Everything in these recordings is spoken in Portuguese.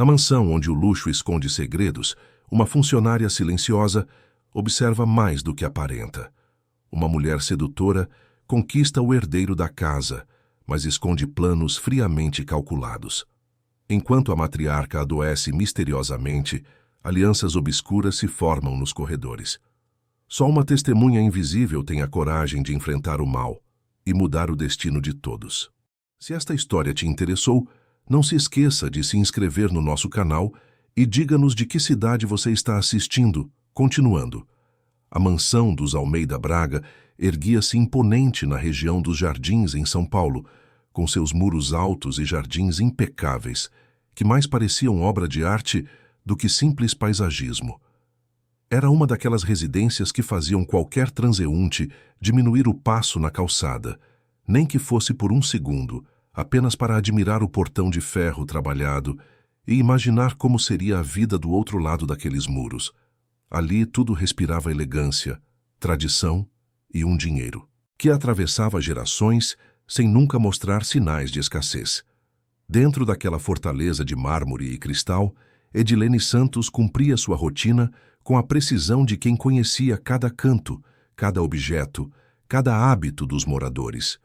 Na mansão onde o luxo esconde segredos, uma funcionária silenciosa observa mais do que aparenta. Uma mulher sedutora conquista o herdeiro da casa, mas esconde planos friamente calculados. Enquanto a matriarca adoece misteriosamente, alianças obscuras se formam nos corredores. Só uma testemunha invisível tem a coragem de enfrentar o mal e mudar o destino de todos. Se esta história te interessou, não se esqueça de se inscrever no nosso canal e diga-nos de que cidade você está assistindo. Continuando. A mansão dos Almeida Braga erguia-se imponente na região dos Jardins, em São Paulo, com seus muros altos e jardins impecáveis, que mais pareciam obra de arte do que simples paisagismo. Era uma daquelas residências que faziam qualquer transeunte diminuir o passo na calçada, nem que fosse por um segundo, apenas para admirar o portão de ferro trabalhado e imaginar como seria a vida do outro lado daqueles muros. Ali tudo respirava elegância, tradição e um dinheiro, que atravessava gerações sem nunca mostrar sinais de escassez. Dentro daquela fortaleza de mármore e cristal, Edilene Santos cumpria sua rotina com a precisão de quem conhecia cada canto, cada objeto, cada hábito dos moradores.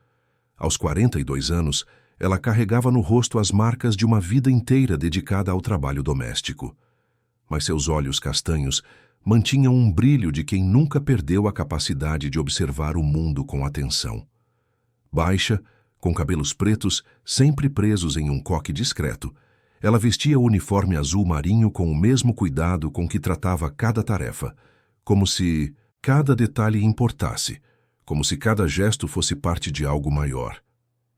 Aos 42 anos, ela carregava no rosto as marcas de uma vida inteira dedicada ao trabalho doméstico. Mas seus olhos castanhos mantinham um brilho de quem nunca perdeu a capacidade de observar o mundo com atenção. Baixa, com cabelos pretos, sempre presos em um coque discreto, ela vestia o uniforme azul marinho com o mesmo cuidado com que tratava cada tarefa, como se cada detalhe importasse, como se cada gesto fosse parte de algo maior.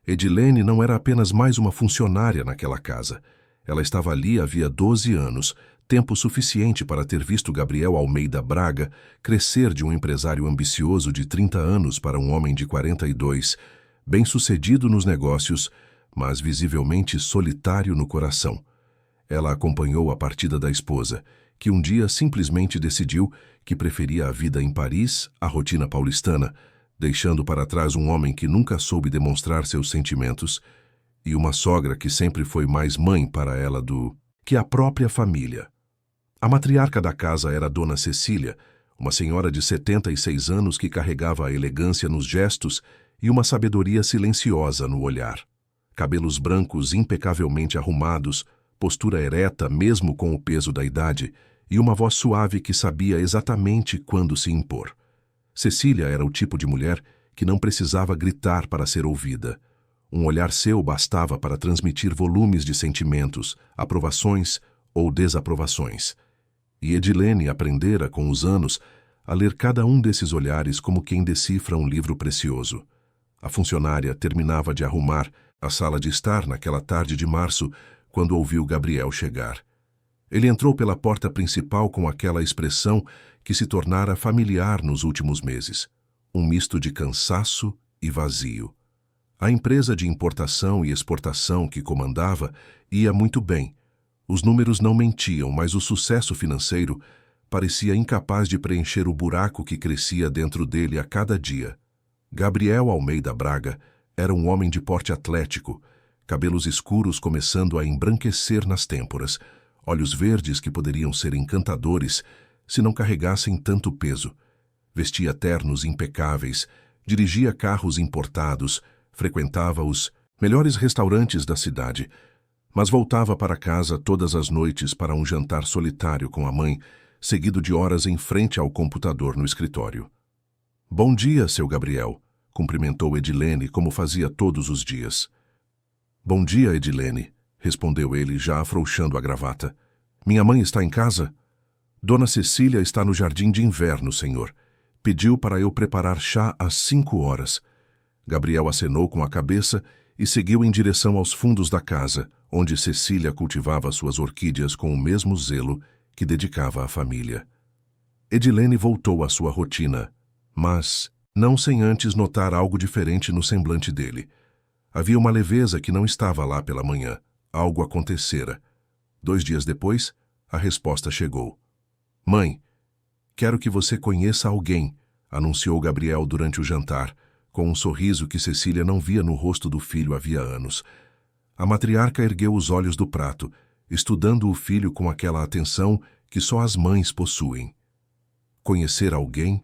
Edilene não era apenas mais uma funcionária naquela casa. Ela estava ali havia 12 anos, tempo suficiente para ter visto Gabriel Almeida Braga crescer de um empresário ambicioso de 30 anos para um homem de 42, bem-sucedido nos negócios, mas visivelmente solitário no coração. Ela acompanhou a partida da esposa, que um dia simplesmente decidiu que preferia a vida em Paris à rotina paulistana, deixando para trás um homem que nunca soube demonstrar seus sentimentos e uma sogra que sempre foi mais mãe para ela do que a própria família. A matriarca da casa era Dona Cecília, uma senhora de 76 anos que carregava a elegância nos gestos e uma sabedoria silenciosa no olhar. Cabelos brancos impecavelmente arrumados, postura ereta mesmo com o peso da idade e uma voz suave que sabia exatamente quando se impor. Cecília era o tipo de mulher que não precisava gritar para ser ouvida. Um olhar seu bastava para transmitir volumes de sentimentos, aprovações ou desaprovações. E Edilene aprendera, com os anos, a ler cada um desses olhares como quem decifra um livro precioso. A funcionária terminava de arrumar a sala de estar naquela tarde de março, quando ouviu Gabriel chegar. Ele entrou pela porta principal com aquela expressão que se tornara familiar nos últimos meses, um misto de cansaço e vazio. A empresa de importação e exportação que comandava ia muito bem. Os números não mentiam, mas o sucesso financeiro parecia incapaz de preencher o buraco que crescia dentro dele a cada dia. Gabriel Almeida Braga era um homem de porte atlético, cabelos escuros começando a embranquecer nas têmporas, olhos verdes que poderiam ser encantadores se não carregassem tanto peso. Vestia ternos impecáveis, dirigia carros importados, frequentava os melhores restaurantes da cidade, mas voltava para casa todas as noites para um jantar solitário com a mãe, seguido de horas em frente ao computador no escritório. "Bom dia, seu Gabriel", cumprimentou Edilene como fazia todos os dias. "Bom dia, Edilene", respondeu ele, já afrouxando a gravata. "Minha mãe está em casa?" "Dona Cecília está no jardim de inverno, senhor. Pediu para eu preparar chá às 5 horas. Gabriel acenou com a cabeça e seguiu em direção aos fundos da casa, onde Cecília cultivava suas orquídeas com o mesmo zelo que dedicava à família. Edilene voltou à sua rotina, mas não sem antes notar algo diferente no semblante dele. Havia uma leveza que não estava lá pela manhã. Algo acontecera. 2 dias depois, a resposta chegou. "Mãe, quero que você conheça alguém", anunciou Gabriel durante o jantar, com um sorriso que Cecília não via no rosto do filho havia anos. A matriarca ergueu os olhos do prato, estudando o filho com aquela atenção que só as mães possuem. Conhecer alguém?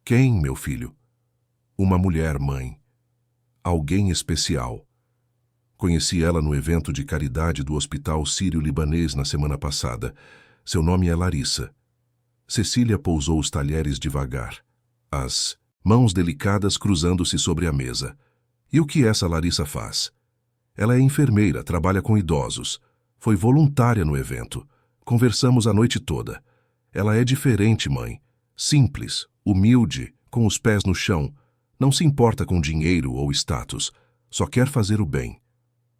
Quem, meu filho? Uma mulher, mãe. Alguém especial. Conheci ela no evento de caridade do Hospital Sírio-Libanês na semana passada. Seu nome é Larissa. Cecília pousou os talheres devagar, as mãos delicadas cruzando-se sobre a mesa. E o que essa Larissa faz? Ela é enfermeira, trabalha com idosos. Foi voluntária no evento. Conversamos a noite toda. Ela é diferente, mãe. Simples, humilde, com os pés no chão. Não se importa com dinheiro ou status. Só quer fazer o bem.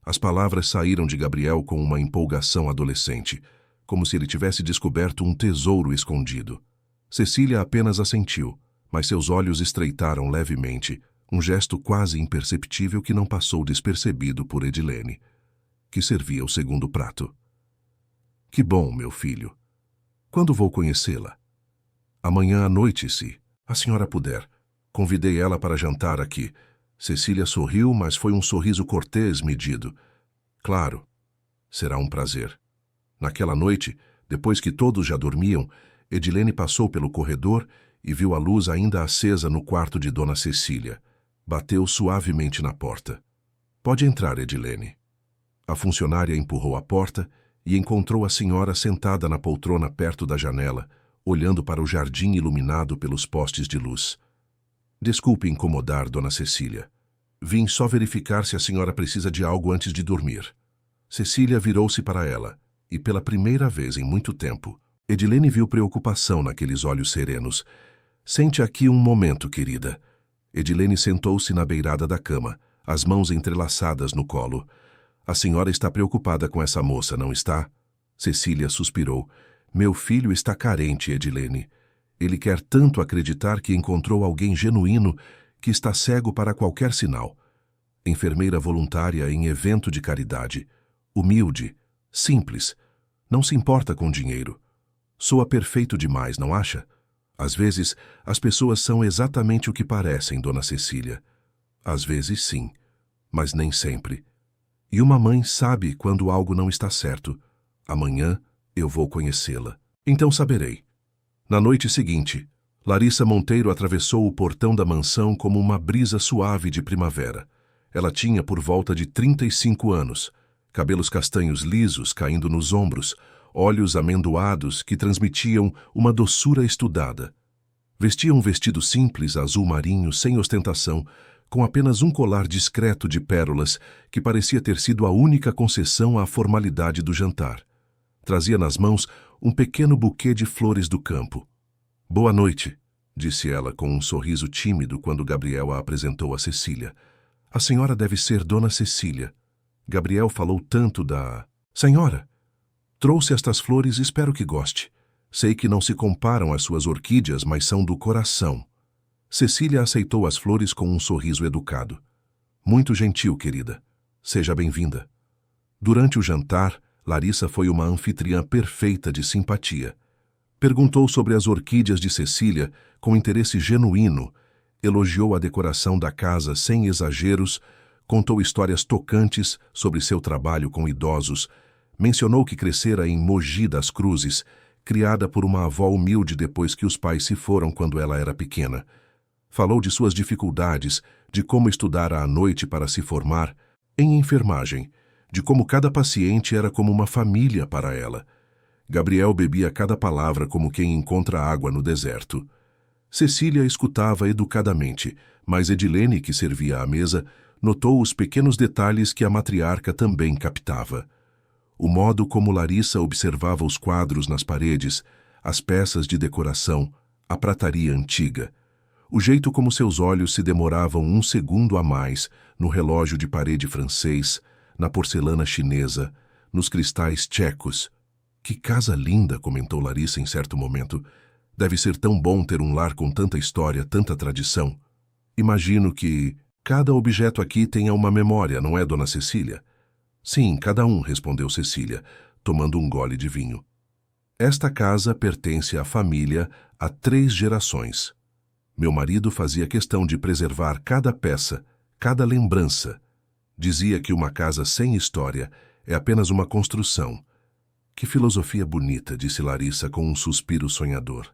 As palavras saíram de Gabriel com uma empolgação adolescente, como se ele tivesse descoberto um tesouro escondido. Cecília apenas assentiu, mas seus olhos estreitaram levemente, um gesto quase imperceptível que não passou despercebido por Edilene, que servia o segundo prato. Que bom, meu filho. Quando vou conhecê-la? Amanhã à noite, se a senhora puder. Convidei ela para jantar aqui. Cecília sorriu, mas foi um sorriso cortês, medido. Claro, será um prazer. Naquela noite, depois que todos já dormiam, Edilene passou pelo corredor e viu a luz ainda acesa no quarto de Dona Cecília. Bateu suavemente na porta. Pode entrar, Edilene. A funcionária empurrou a porta e encontrou a senhora sentada na poltrona perto da janela, olhando para o jardim iluminado pelos postes de luz. Desculpe incomodar, Dona Cecília. Vim só verificar se a senhora precisa de algo antes de dormir. Cecília virou-se para ela, e pela primeira vez em muito tempo, Edilene viu preocupação naqueles olhos serenos. Sente aqui um momento, querida. Edilene sentou-se na beirada da cama, as mãos entrelaçadas no colo. A senhora está preocupada com essa moça, não está? Cecília suspirou. Meu filho está carente, Edilene. Ele quer tanto acreditar que encontrou alguém genuíno que está cego para qualquer sinal. Enfermeira voluntária em evento de caridade. Humilde, simples. Não se importa com dinheiro. Soa perfeito demais, não acha? Às vezes, as pessoas são exatamente o que parecem, Dona Cecília. Às vezes, sim, mas nem sempre. E uma mãe sabe quando algo não está certo. Amanhã eu vou conhecê-la. Então saberei. Na noite seguinte, Larissa Monteiro atravessou o portão da mansão como uma brisa suave de primavera. Ela tinha por volta de 35 anos, cabelos castanhos lisos caindo nos ombros, olhos amendoados que transmitiam uma doçura estudada. Vestia um vestido simples, azul marinho, sem ostentação, com apenas um colar discreto de pérolas que parecia ter sido a única concessão à formalidade do jantar. Trazia nas mãos um pequeno buquê de flores do campo. Boa noite, disse ela com um sorriso tímido quando Gabriel a apresentou a Cecília. A senhora deve ser Dona Cecília. Gabriel falou tanto da... Senhora, trouxe estas flores e espero que goste. Sei que não se comparam às suas orquídeas, mas são do coração. Cecília aceitou as flores com um sorriso educado. Muito gentil, querida. Seja bem-vinda. Durante o jantar, Larissa foi uma anfitriã perfeita de simpatia. Perguntou sobre as orquídeas de Cecília com interesse genuíno, elogiou a decoração da casa sem exageros, contou histórias tocantes sobre seu trabalho com idosos, mencionou que crescera em Mogi das Cruzes, criada por uma avó humilde depois que os pais se foram quando ela era pequena. Falou de suas dificuldades, de como estudara à noite para se formar, em enfermagem, de como cada paciente era como uma família para ela. Gabriel bebia cada palavra como quem encontra água no deserto. Cecília escutava educadamente, mas Edilene, que servia à mesa, notou os pequenos detalhes que a matriarca também captava. O modo como Larissa observava os quadros nas paredes, as peças de decoração, a prataria antiga. O jeito como seus olhos se demoravam um segundo a mais no relógio de parede francês, na porcelana chinesa, nos cristais tchecos. Que casa linda, comentou Larissa em certo momento. Deve ser tão bom ter um lar com tanta história, tanta tradição. Imagino que cada objeto aqui tenha uma memória, não é, Dona Cecília? Sim, cada um, respondeu Cecília, tomando um gole de vinho. Esta casa pertence à família há 3 gerações. Meu marido fazia questão de preservar cada peça, cada lembrança. Dizia que uma casa sem história é apenas uma construção, Que filosofia bonita, disse Larissa com um suspiro sonhador.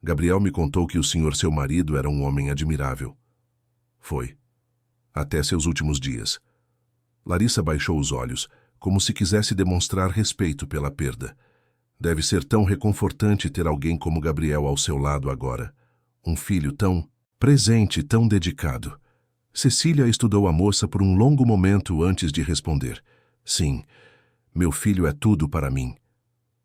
Gabriel me contou que o senhor, seu marido, era um homem admirável. Foi. Até seus últimos dias. Larissa baixou os olhos, como se quisesse demonstrar respeito pela perda. Deve ser tão reconfortante ter alguém como Gabriel ao seu lado agora. Um filho tão presente, tão dedicado. Cecília estudou a moça por um longo momento antes de responder. Sim, meu filho é tudo para mim.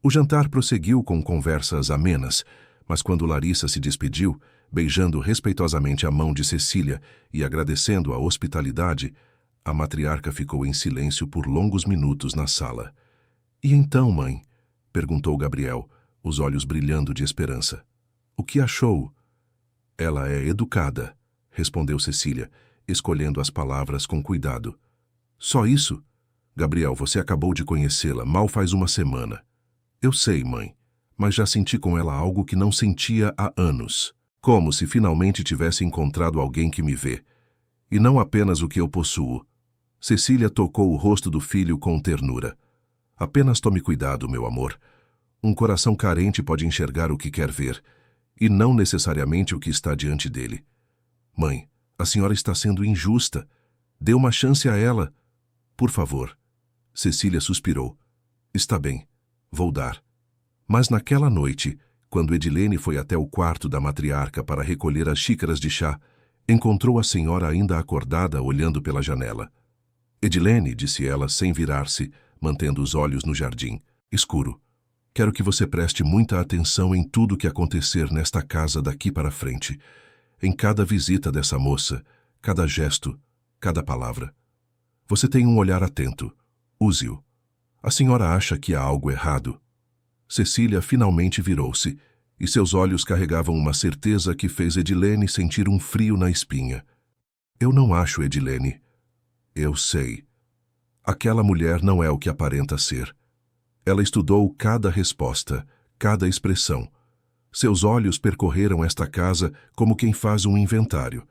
O jantar prosseguiu com conversas amenas, mas quando Larissa se despediu, beijando respeitosamente a mão de Cecília e agradecendo a hospitalidade, a matriarca ficou em silêncio por longos minutos na sala. E então, mãe? Perguntou Gabriel, os olhos brilhando de esperança. O que achou? Ela é educada, respondeu Cecília, escolhendo as palavras com cuidado. Só isso? Gabriel, você acabou de conhecê-la, mal faz uma semana. Eu sei, mãe, mas já senti com ela algo que não sentia há anos. Como se finalmente tivesse encontrado alguém que me vê. E não apenas o que eu possuo. Cecília tocou o rosto do filho com ternura. Apenas tome cuidado, meu amor. Um coração carente pode enxergar o que quer ver, e não necessariamente o que está diante dele. Mãe, a senhora está sendo injusta. Dê uma chance a ela. Por favor. Cecília suspirou. Está bem, vou dar. Mas naquela noite, quando Edilene foi até o quarto da matriarca para recolher as xícaras de chá, encontrou a senhora ainda acordada olhando pela janela. Edilene, disse ela sem virar-se, mantendo os olhos no jardim, escuro. Quero que você preste muita atenção em tudo que acontecer nesta casa daqui para frente, em cada visita dessa moça, cada gesto, cada palavra. Você tem um olhar atento. Use-o. A senhora acha que há algo errado? Cecília finalmente virou-se, e seus olhos carregavam uma certeza que fez Edilene sentir um frio na espinha. Eu não acho, Edilene. Eu sei. Aquela mulher não é o que aparenta ser. Ela estudou cada resposta, cada expressão. Seus olhos percorreram esta casa como quem faz um inventário.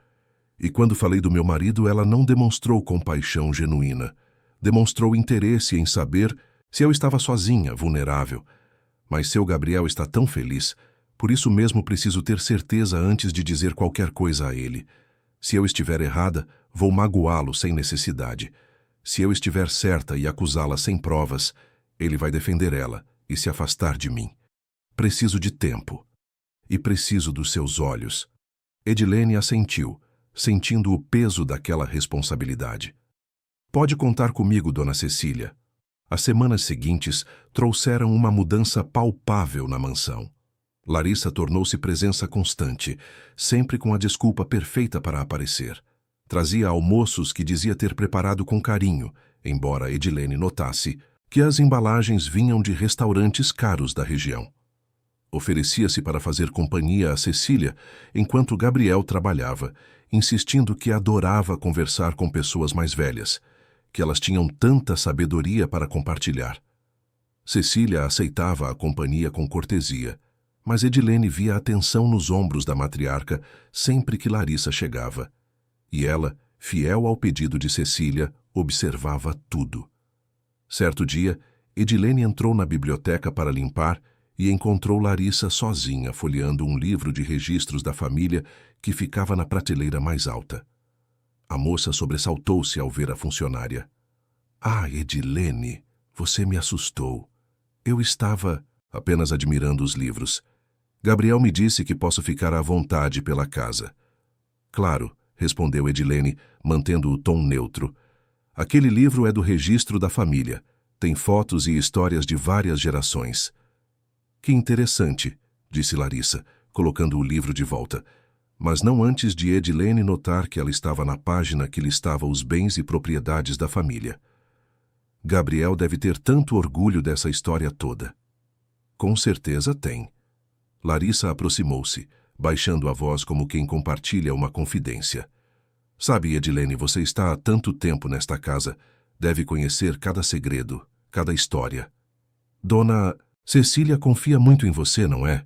E quando falei do meu marido, ela não demonstrou compaixão genuína. Demonstrou interesse em saber se eu estava sozinha, vulnerável. Mas seu Gabriel está tão feliz, por isso mesmo preciso ter certeza antes de dizer qualquer coisa a ele. Se eu estiver errada, vou magoá-lo sem necessidade. Se eu estiver certa e acusá-la sem provas, ele vai defender ela e se afastar de mim. Preciso de tempo. E preciso dos seus olhos. Edilene assentiu, sentindo o peso daquela responsabilidade. Pode contar comigo, dona Cecília. As semanas seguintes trouxeram uma mudança palpável na mansão. Larissa tornou-se presença constante, sempre com a desculpa perfeita para aparecer. Trazia almoços que dizia ter preparado com carinho, embora Edilene notasse que as embalagens vinham de restaurantes caros da região. Oferecia-se para fazer companhia a Cecília enquanto Gabriel trabalhava, insistindo que adorava conversar com pessoas mais velhas, que elas tinham tanta sabedoria para compartilhar. Cecília aceitava a companhia com cortesia, mas Edilene via a tensão nos ombros da matriarca sempre que Larissa chegava. E ela, fiel ao pedido de Cecília, observava tudo. Certo dia, Edilene entrou na biblioteca para limpar e encontrou Larissa sozinha folheando um livro de registros da família que ficava na prateleira mais alta. A moça sobressaltou-se ao ver a funcionária. Ah, Edilene, você me assustou. Eu estava apenas admirando os livros. Gabriel me disse que posso ficar à vontade pela casa. Claro, respondeu Edilene, mantendo o tom neutro. Aquele livro é do registro da família. Tem fotos e histórias de várias gerações. Que interessante, disse Larissa, colocando o livro de volta, mas não antes de Edilene notar que ela estava na página que listava os bens e propriedades da família. Gabriel deve ter tanto orgulho dessa história toda. Com certeza tem. Larissa aproximou-se, baixando a voz como quem compartilha uma confidência. Sabe, Edilene, você está há tanto tempo nesta casa, deve conhecer cada segredo, cada história. Dona Cecília confia muito em você, não é?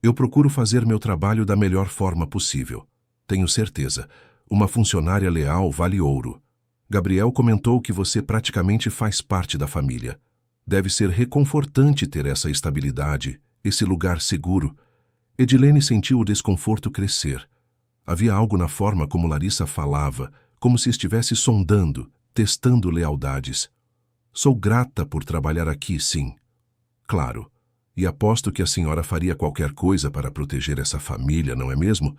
Eu procuro fazer meu trabalho da melhor forma possível. Tenho certeza, uma funcionária leal vale ouro. Gabriel comentou que você praticamente faz parte da família. Deve ser reconfortante ter essa estabilidade, esse lugar seguro. Edilene sentiu o desconforto crescer. Havia algo na forma como Larissa falava, como se estivesse sondando, testando lealdades. Sou grata por trabalhar aqui, sim. Claro. E aposto que a senhora faria qualquer coisa para proteger essa família, não é mesmo?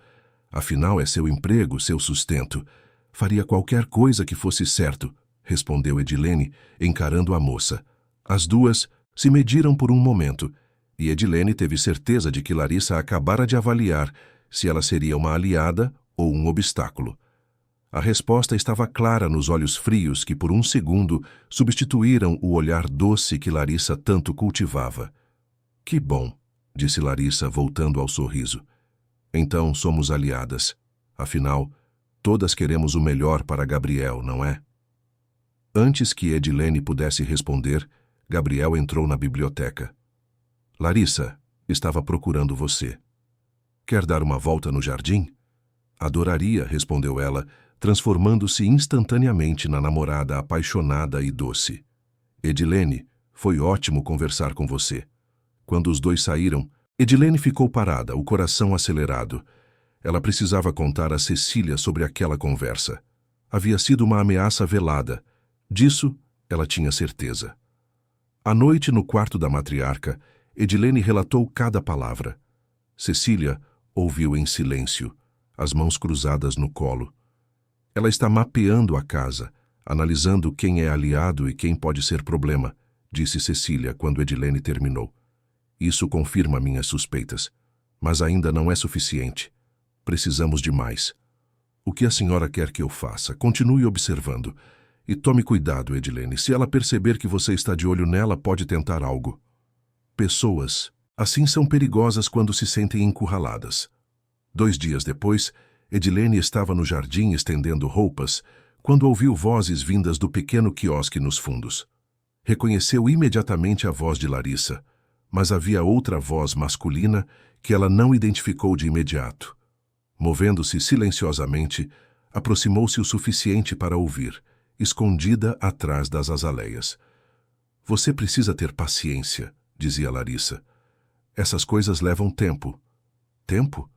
Afinal, é seu emprego, seu sustento. Faria qualquer coisa que fosse certo, respondeu Edilene, encarando a moça. As duas se mediram por um momento, e Edilene teve certeza de que Larissa acabara de avaliar se ela seria uma aliada ou um obstáculo. A resposta estava clara nos olhos frios que, por um segundo, substituíram o olhar doce que Larissa tanto cultivava. Que bom, disse Larissa, voltando ao sorriso. Então somos aliadas. Afinal, todas queremos o melhor para Gabriel, não é? Antes que Edilene pudesse responder, Gabriel entrou na biblioteca. Larissa, estava procurando você. Quer dar uma volta no jardim? Adoraria, respondeu ela, transformando-se instantaneamente na namorada apaixonada e doce. Edilene, foi ótimo conversar com você. Quando os dois saíram, Edilene ficou parada, o coração acelerado. Ela precisava contar a Cecília sobre aquela conversa. Havia sido uma ameaça velada. Disso, ela tinha certeza. À noite, no quarto da matriarca, Edilene relatou cada palavra. Cecília ouviu em silêncio, as mãos cruzadas no colo. Ela está mapeando a casa, analisando quem é aliado e quem pode ser problema, disse Cecília quando Edilene terminou. Isso confirma minhas suspeitas, mas ainda não é suficiente. Precisamos de mais. O que a senhora quer que eu faça? Continue observando. E tome cuidado, Edilene. Se ela perceber que você está de olho nela, pode tentar algo. Pessoas, assim, são perigosas quando se sentem encurraladas. 2 dias depois, Edilene estava no jardim estendendo roupas, quando ouviu vozes vindas do pequeno quiosque nos fundos. Reconheceu imediatamente a voz de Larissa, mas havia outra voz masculina que ela não identificou de imediato. Movendo-se silenciosamente, aproximou-se o suficiente para ouvir, escondida atrás das azaleias. Você precisa ter paciência, dizia Larissa. Essas coisas levam tempo. Tempo?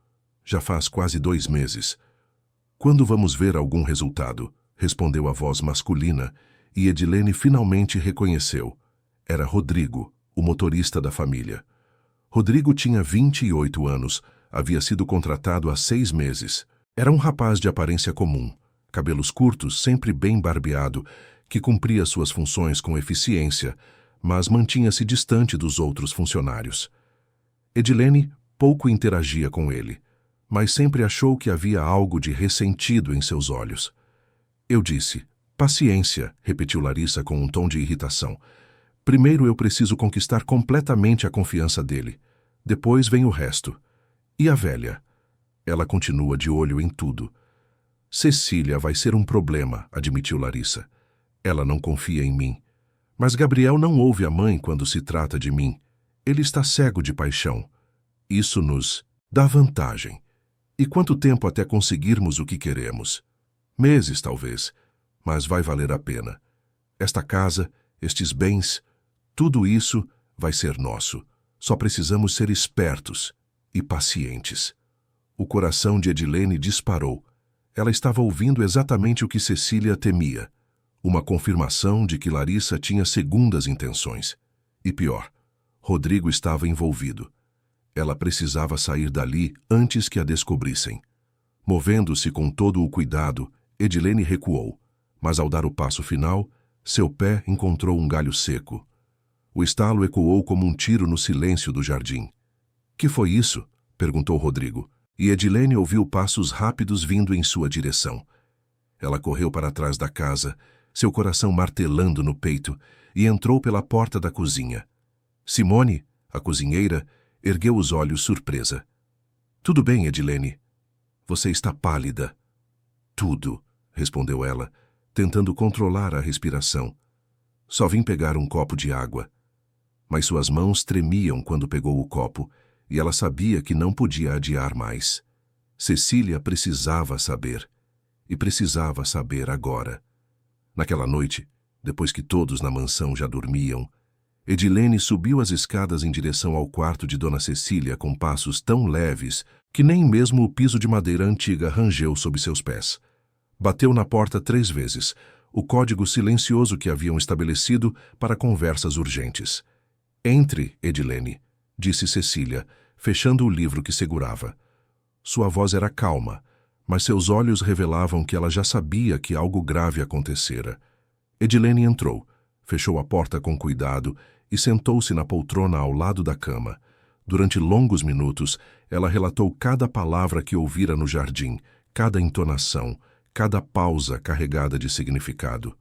Já faz quase 2 meses. Quando vamos ver algum resultado? Respondeu a voz masculina, e Edilene finalmente reconheceu. Era Rodrigo, o motorista da família. Rodrigo tinha 28 anos, havia sido contratado há 6 meses. Era um rapaz de aparência comum, cabelos curtos, sempre bem barbeado, que cumpria suas funções com eficiência, mas mantinha-se distante dos outros funcionários. Edilene pouco interagia com ele, mas sempre achou que havia algo de ressentido em seus olhos. Eu disse, paciência, repetiu Larissa com um tom de irritação. Primeiro eu preciso conquistar completamente a confiança dele. Depois vem o resto. E a velha? Ela continua de olho em tudo. Cecília vai ser um problema, admitiu Larissa. Ela não confia em mim. Mas Gabriel não ouve a mãe quando se trata de mim. Ele está cego de paixão. Isso nos dá vantagem. E quanto tempo até conseguirmos o que queremos? Meses, talvez, mas vai valer a pena. Esta casa, estes bens, tudo isso vai ser nosso. Só precisamos ser espertos e pacientes. O coração de Edilene disparou. Ela estava ouvindo exatamente o que Cecília temia. Uma confirmação de que Larissa tinha segundas intenções. E pior, Rodrigo estava envolvido. Ela precisava sair dali antes que a descobrissem. Movendo-se com todo o cuidado, Edilene recuou, mas ao dar o passo final, seu pé encontrou um galho seco. O estalo ecoou como um tiro no silêncio do jardim. Que foi isso? Perguntou Rodrigo, e Edilene ouviu passos rápidos vindo em sua direção. Ela correu para trás da casa, seu coração martelando no peito, e entrou pela porta da cozinha. Simone, a cozinheira, ergueu os olhos surpresa. Tudo bem, Edilene? Você está pálida. Tudo, respondeu ela, tentando controlar a respiração. Só vim pegar um copo de água. Mas suas mãos tremiam quando pegou o copo, e ela sabia que não podia adiar mais. Cecília precisava saber, e precisava saber agora. Naquela noite, depois que todos na mansão já dormiam, Edilene subiu as escadas em direção ao quarto de Dona Cecília com passos tão leves que nem mesmo o piso de madeira antiga rangeu sob seus pés. Bateu na porta 3 vezes, o código silencioso que haviam estabelecido para conversas urgentes. "Entre, Edilene", disse Cecília, fechando o livro que segurava. Sua voz era calma, mas seus olhos revelavam que ela já sabia que algo grave acontecera. Edilene entrou, fechou a porta com cuidado e sentou-se na poltrona ao lado da cama. Durante longos minutos, ela relatou cada palavra que ouvira no jardim, cada entonação, cada pausa carregada de significado.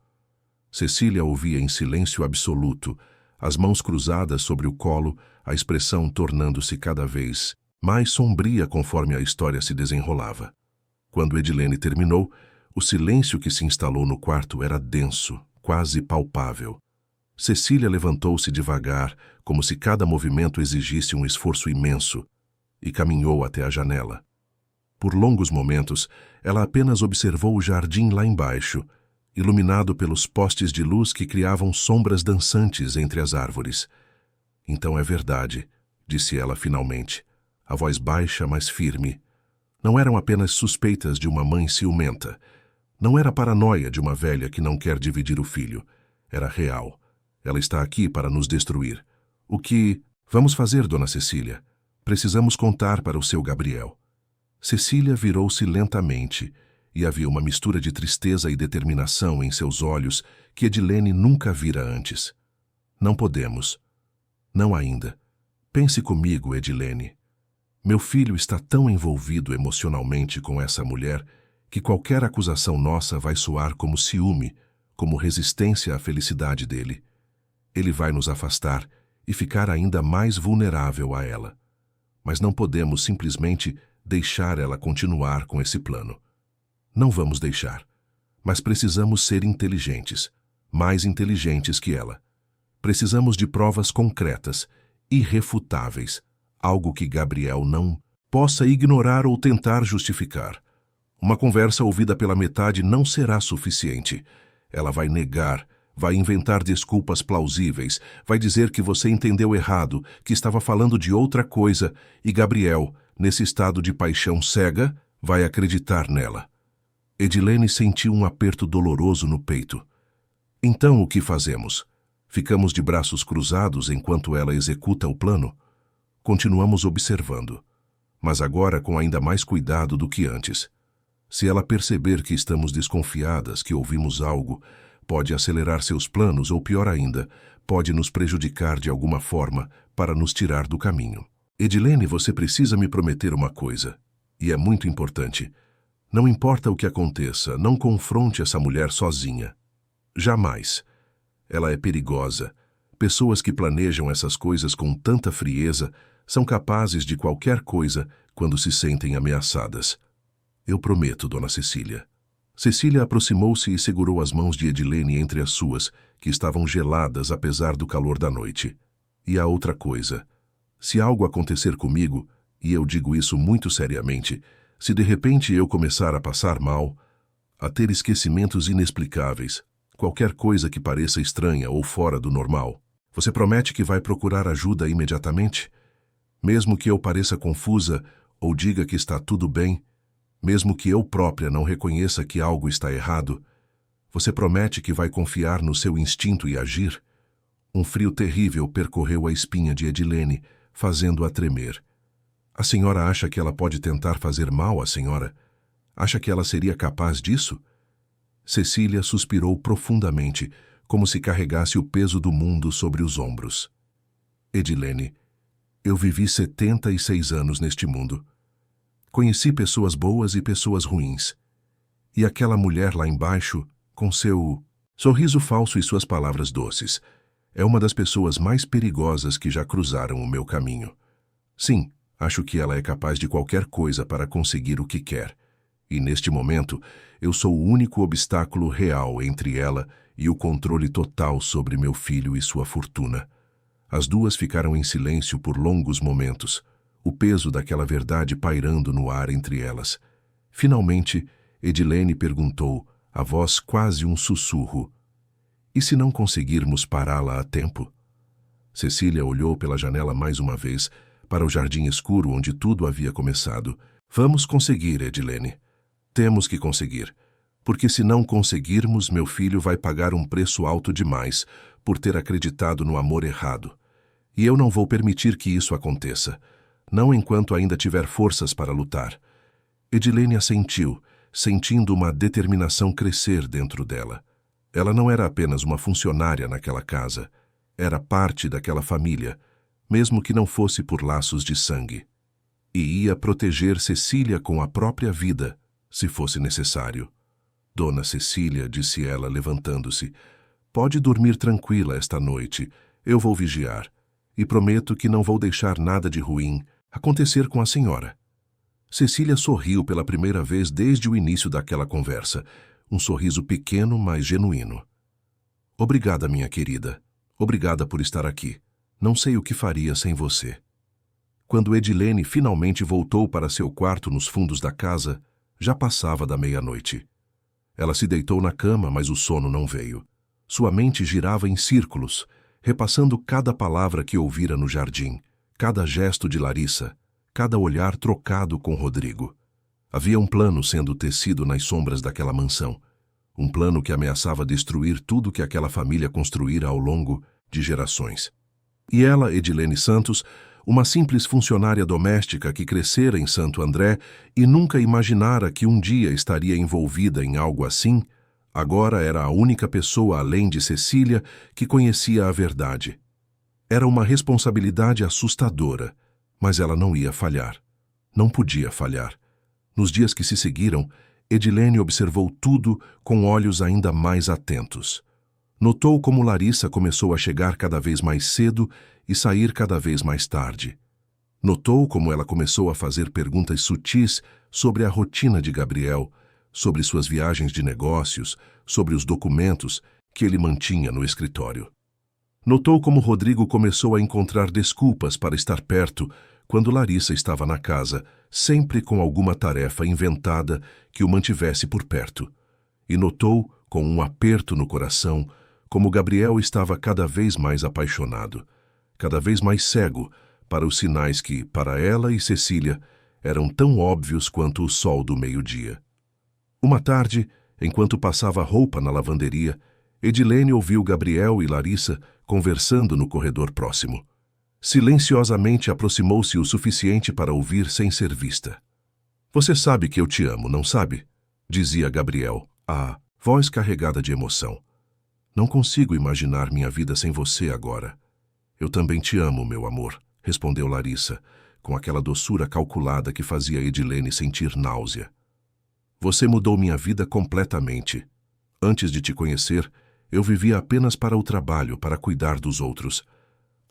Cecília ouvia em silêncio absoluto, as mãos cruzadas sobre o colo, a expressão tornando-se cada vez mais sombria conforme a história se desenrolava. Quando Edilene terminou, o silêncio que se instalou no quarto era denso, quase palpável. Cecília levantou-se devagar, como se cada movimento exigisse um esforço imenso, e caminhou até a janela. Por longos momentos, ela apenas observou o jardim lá embaixo, iluminado pelos postes de luz que criavam sombras dançantes entre as árvores. "Então é verdade", disse ela finalmente, a voz baixa, mas firme. Não eram apenas suspeitas de uma mãe ciumenta. Não era a paranoia de uma velha que não quer dividir o filho. Era real. Ela está aqui para nos destruir. O que vamos fazer, Dona Cecília? Precisamos contar para o seu Gabriel. Cecília virou-se lentamente, e havia uma mistura de tristeza e determinação em seus olhos que Edilene nunca vira antes. "Não podemos. Não ainda. Pense comigo, Edilene. Meu filho está tão envolvido emocionalmente com essa mulher que qualquer acusação nossa vai soar como ciúme, como resistência à felicidade dele. Ele vai nos afastar e ficar ainda mais vulnerável a ela. Mas não podemos simplesmente deixar ela continuar com esse plano. Não vamos deixar. Mas precisamos ser inteligentes, mais inteligentes que ela. Precisamos de provas concretas, irrefutáveis, algo que Gabriel não possa ignorar ou tentar justificar. Uma conversa ouvida pela metade não será suficiente. Ela vai negar, vai inventar desculpas plausíveis, vai dizer que você entendeu errado, que estava falando de outra coisa, e Gabriel, nesse estado de paixão cega, vai acreditar nela. Edilene sentiu um aperto doloroso no peito. Então o que fazemos? Ficamos de braços cruzados enquanto ela executa o plano? Continuamos observando, mas agora com ainda mais cuidado do que antes. Se ela perceber que estamos desconfiadas, que ouvimos algo, pode acelerar seus planos ou, pior ainda, pode nos prejudicar de alguma forma para nos tirar do caminho. Edilene, você precisa me prometer uma coisa, e é muito importante. Não importa o que aconteça, não confronte essa mulher sozinha. Jamais. Ela é perigosa. Pessoas que planejam essas coisas com tanta frieza são capazes de qualquer coisa quando se sentem ameaçadas. Eu prometo, Dona Cecília. Cecília aproximou-se e segurou as mãos de Edilene entre as suas, que estavam geladas apesar do calor da noite. E a outra coisa. Se algo acontecer comigo, e eu digo isso muito seriamente, se de repente eu começar a passar mal, a ter esquecimentos inexplicáveis, qualquer coisa que pareça estranha ou fora do normal, você promete que vai procurar ajuda imediatamente? Mesmo que eu pareça confusa ou diga que está tudo bem, mesmo que eu própria não reconheça que algo está errado, você promete que vai confiar no seu instinto e agir? Um frio terrível percorreu a espinha de Edilene, fazendo-a tremer. A senhora acha que ela pode tentar fazer mal à senhora? Acha que ela seria capaz disso? Cecília suspirou profundamente, como se carregasse o peso do mundo sobre os ombros. Edilene, eu vivi 76 anos neste mundo. Conheci pessoas boas e pessoas ruins. E aquela mulher lá embaixo, com seu sorriso falso e suas palavras doces, é uma das pessoas mais perigosas que já cruzaram o meu caminho. Sim, acho que ela é capaz de qualquer coisa para conseguir o que quer. E neste momento, eu sou o único obstáculo real entre ela e o controle total sobre meu filho e sua fortuna. As duas ficaram em silêncio por longos momentos, o peso daquela verdade pairando no ar entre elas. Finalmente, Edilene perguntou, a voz quase um sussurro: "E se não conseguirmos pará-la a tempo?" Cecília olhou pela janela mais uma vez, para o jardim escuro onde tudo havia começado. Vamos conseguir, Edilene. Temos que conseguir. Porque se não conseguirmos, meu filho vai pagar um preço alto demais por ter acreditado no amor errado. E eu não vou permitir que isso aconteça, não enquanto ainda tiver forças para lutar. Edilene assentiu, sentindo uma determinação crescer dentro dela. Ela não era apenas uma funcionária naquela casa, era parte daquela família, mesmo que não fosse por laços de sangue. E ia proteger Cecília com a própria vida, se fosse necessário. Dona Cecília, disse ela, levantando-se, pode dormir tranquila esta noite, eu vou vigiar, e prometo que não vou deixar nada de ruim acontecer com a senhora. Cecília sorriu pela primeira vez desde o início daquela conversa, um sorriso pequeno, mas genuíno. Obrigada, minha querida. Obrigada por estar aqui. Não sei o que faria sem você. Quando Edilene finalmente voltou para seu quarto nos fundos da casa, já passava da meia-noite. Ela se deitou na cama, mas o sono não veio. Sua mente girava em círculos, repassando cada palavra que ouvira no jardim, cada gesto de Larissa, cada olhar trocado com Rodrigo. Havia um plano sendo tecido nas sombras daquela mansão, um plano que ameaçava destruir tudo que aquela família construíra ao longo de gerações. E ela, Edilene Santos, uma simples funcionária doméstica que crescera em Santo André e nunca imaginara que um dia estaria envolvida em algo assim, agora era a única pessoa além de Cecília que conhecia a verdade. Era uma responsabilidade assustadora, mas ela não ia falhar. Não podia falhar. Nos dias que se seguiram, Edilene observou tudo com olhos ainda mais atentos. Notou como Larissa começou a chegar cada vez mais cedo e sair cada vez mais tarde. Notou como ela começou a fazer perguntas sutis sobre a rotina de Gabriel, sobre suas viagens de negócios, sobre os documentos que ele mantinha no escritório. Notou como Rodrigo começou a encontrar desculpas para estar perto quando Larissa estava na casa, sempre com alguma tarefa inventada que o mantivesse por perto. E notou, com um aperto no coração, como Gabriel estava cada vez mais apaixonado, cada vez mais cego para os sinais que, para ela e Cecília, eram tão óbvios quanto o sol do meio-dia. Uma tarde, enquanto passava roupa na lavanderia, Edilene ouviu Gabriel e Larissa conversando no corredor próximo. Silenciosamente aproximou-se o suficiente para ouvir sem ser vista. Você sabe que eu te amo, não sabe? Dizia Gabriel, a voz carregada de emoção. Não consigo imaginar minha vida sem você agora. Eu também te amo, meu amor, respondeu Larissa, com aquela doçura calculada que fazia Edilene sentir náusea. Você mudou minha vida completamente. Antes de te conhecer, eu vivia apenas para o trabalho, para cuidar dos outros.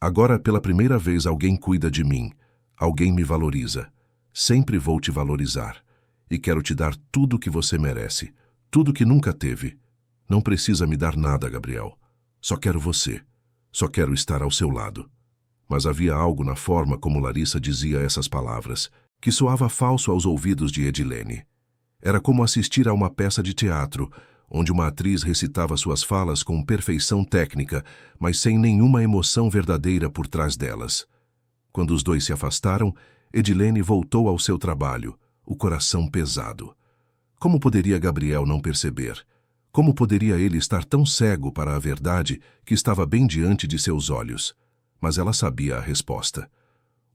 Agora, pela primeira vez, alguém cuida de mim. Alguém me valoriza. Sempre vou te valorizar. E quero te dar tudo o que você merece. Tudo que nunca teve. Não precisa me dar nada, Gabriel. Só quero você. Só quero estar ao seu lado. Mas havia algo na forma como Larissa dizia essas palavras, que soava falso aos ouvidos de Edilene. Era como assistir a uma peça de teatro, onde uma atriz recitava suas falas com perfeição técnica, mas sem nenhuma emoção verdadeira por trás delas. Quando os dois se afastaram, Edilene voltou ao seu trabalho, o coração pesado. Como poderia Gabriel não perceber? Como poderia ele estar tão cego para a verdade que estava bem diante de seus olhos? Mas ela sabia a resposta.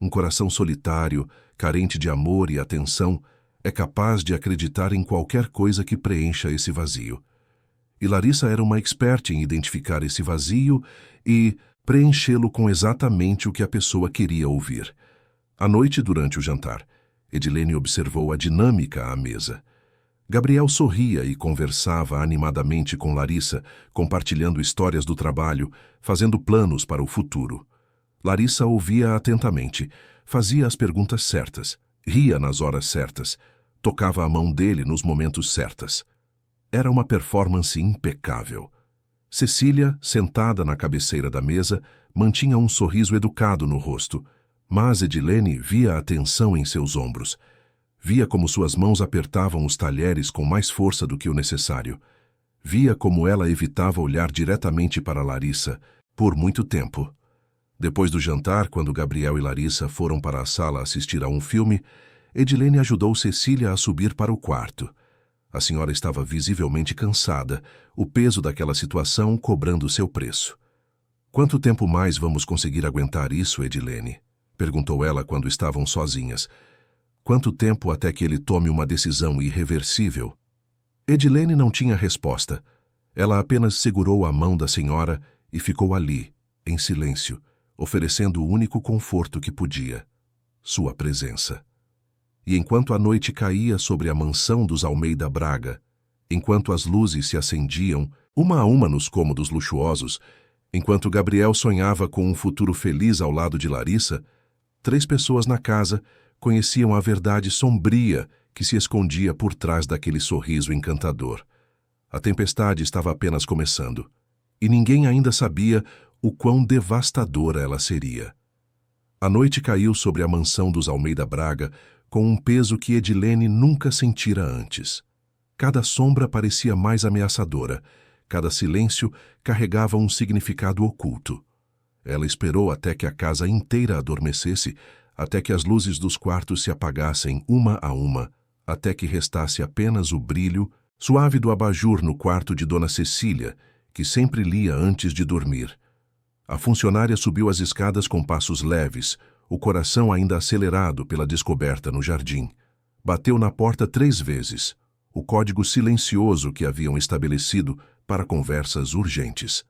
Um coração solitário, carente de amor e atenção, é capaz de acreditar em qualquer coisa que preencha esse vazio. E Larissa era uma expert em identificar esse vazio e preenchê-lo com exatamente o que a pessoa queria ouvir. À noite, durante o jantar, Edilene observou a dinâmica à mesa. Gabriel sorria e conversava animadamente com Larissa, compartilhando histórias do trabalho, fazendo planos para o futuro. Larissa ouvia atentamente, fazia as perguntas certas, ria nas horas certas, tocava a mão dele nos momentos certos. Era uma performance impecável. Cecília, sentada na cabeceira da mesa, mantinha um sorriso educado no rosto, mas Edilene via a tensão em seus ombros. Via como suas mãos apertavam os talheres com mais força do que o necessário. Via como ela evitava olhar diretamente para Larissa, por muito tempo. Depois do jantar, quando Gabriel e Larissa foram para a sala assistir a um filme, Edilene ajudou Cecília a subir para o quarto. A senhora estava visivelmente cansada, o peso daquela situação cobrando seu preço. "Quanto tempo mais vamos conseguir aguentar isso, Edilene?" perguntou ela quando estavam sozinhas. "Quanto tempo até que ele tome uma decisão irreversível?" Edilene não tinha resposta. Ela apenas segurou a mão da senhora e ficou ali, em silêncio, oferecendo o único conforto que podia: sua presença. E enquanto a noite caía sobre a mansão dos Almeida Braga, enquanto as luzes se acendiam, uma a uma nos cômodos luxuosos, enquanto Gabriel sonhava com um futuro feliz ao lado de Larissa, 3 pessoas na casa conheciam a verdade sombria que se escondia por trás daquele sorriso encantador. A tempestade estava apenas começando, e ninguém ainda sabia o quão devastadora ela seria. A noite caiu sobre a mansão dos Almeida Braga com um peso que Edilene nunca sentira antes. Cada sombra parecia mais ameaçadora, cada silêncio carregava um significado oculto. Ela esperou até que a casa inteira adormecesse, até que as luzes dos quartos se apagassem uma a uma, até que restasse apenas o brilho suave do abajur no quarto de Dona Cecília, que sempre lia antes de dormir. A funcionária subiu as escadas com passos leves, o coração ainda acelerado pela descoberta no jardim. Bateu na porta 3 vezes, o código silencioso que haviam estabelecido para conversas urgentes.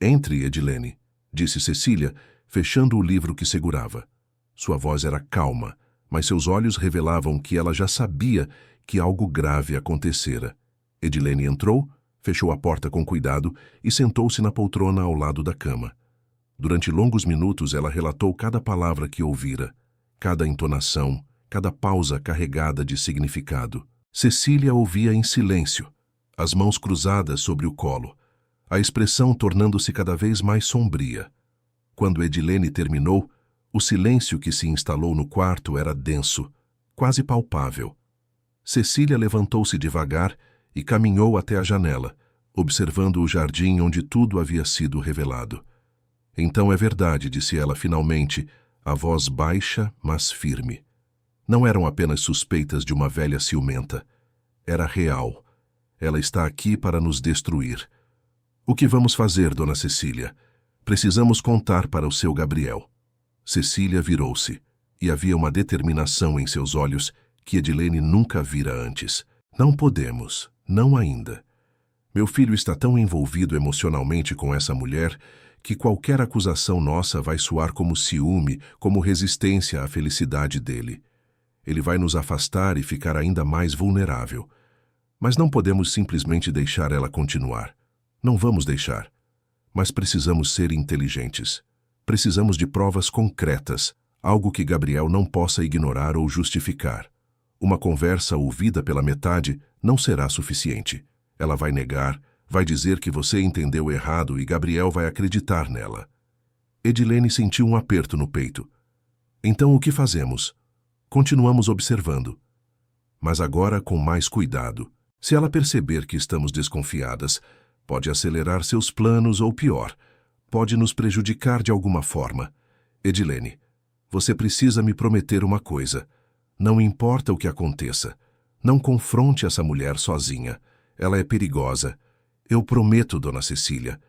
"Entre, Edilene", disse Cecília, fechando o livro que segurava. Sua voz era calma, mas seus olhos revelavam que ela já sabia que algo grave acontecera. Edilene entrou, fechou a porta com cuidado e sentou-se na poltrona ao lado da cama. Durante longos minutos ela relatou cada palavra que ouvira, cada entonação, cada pausa carregada de significado. Cecília ouvia em silêncio, as mãos cruzadas sobre o colo, a expressão tornando-se cada vez mais sombria. Quando Edilene terminou, o silêncio que se instalou no quarto era denso, quase palpável. Cecília levantou-se devagar e caminhou até a janela, observando o jardim onde tudo havia sido revelado. "Então é verdade", disse ela finalmente, a voz baixa, mas firme. Não eram apenas suspeitas de uma velha ciumenta. Era real. Ela está aqui para nos destruir. "O que vamos fazer, Dona Cecília? Precisamos contar para o seu Gabriel." Cecília virou-se, e havia uma determinação em seus olhos que Edilene nunca vira antes. "Não podemos, não ainda. Meu filho está tão envolvido emocionalmente com essa mulher que qualquer acusação nossa vai soar como ciúme, como resistência à felicidade dele. Ele vai nos afastar e ficar ainda mais vulnerável. Mas não podemos simplesmente deixar ela continuar. Não vamos deixar. Mas precisamos ser inteligentes. Precisamos de provas concretas, algo que Gabriel não possa ignorar ou justificar. Uma conversa ouvida pela metade não será suficiente. Ela vai negar, vai dizer que você entendeu errado e Gabriel vai acreditar nela." Edilene sentiu um aperto no peito. "Então o que fazemos?" "Continuamos observando. Mas agora com mais cuidado. Se ela perceber que estamos desconfiadas, pode acelerar seus planos ou pior, pode nos prejudicar de alguma forma. Edilene, você precisa me prometer uma coisa. Não importa o que aconteça. Não confronte essa mulher sozinha. Ela é perigosa. Eu prometo, Dona Cecília.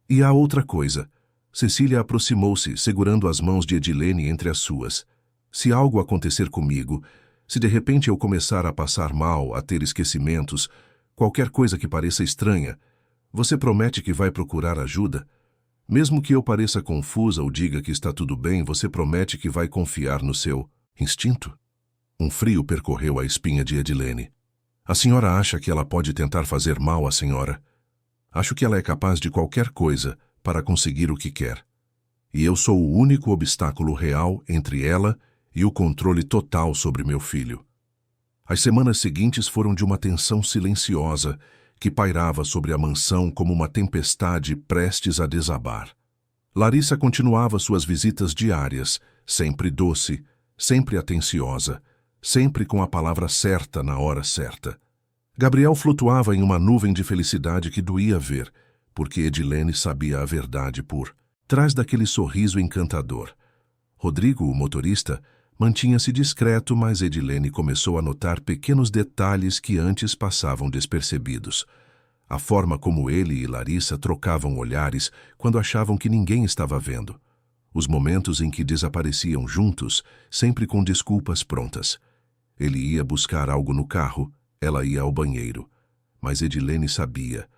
E há outra coisa." Cecília aproximou-se, segurando as mãos de Edilene entre as suas. "Se algo acontecer comigo, se de repente eu começar a passar mal, a ter esquecimentos, qualquer coisa que pareça estranha, você promete que vai procurar ajuda? Mesmo que eu pareça confusa ou diga que está tudo bem, você promete que vai confiar no seu instinto?" Um frio percorreu a espinha de Edilene. "A senhora acha que ela pode tentar fazer mal à senhora? Acho que ela é capaz de qualquer coisa para conseguir o que quer. E eu sou o único obstáculo real entre ela e o controle total sobre meu filho." As semanas seguintes foram de uma tensão silenciosa que pairava sobre a mansão como uma tempestade prestes a desabar. Larissa continuava suas visitas diárias, sempre doce, sempre atenciosa, sempre com a palavra certa na hora certa. Gabriel flutuava em uma nuvem de felicidade que doía ver, porque Edilene sabia a verdade por trás daquele sorriso encantador. Rodrigo, o motorista, mantinha-se discreto, mas Edilene começou a notar pequenos detalhes que antes passavam despercebidos. A forma como ele e Larissa trocavam olhares quando achavam que ninguém estava vendo. Os momentos em que desapareciam juntos, sempre com desculpas prontas. Ele ia buscar algo no carro, ela ia ao banheiro. Mas Edilene sabia.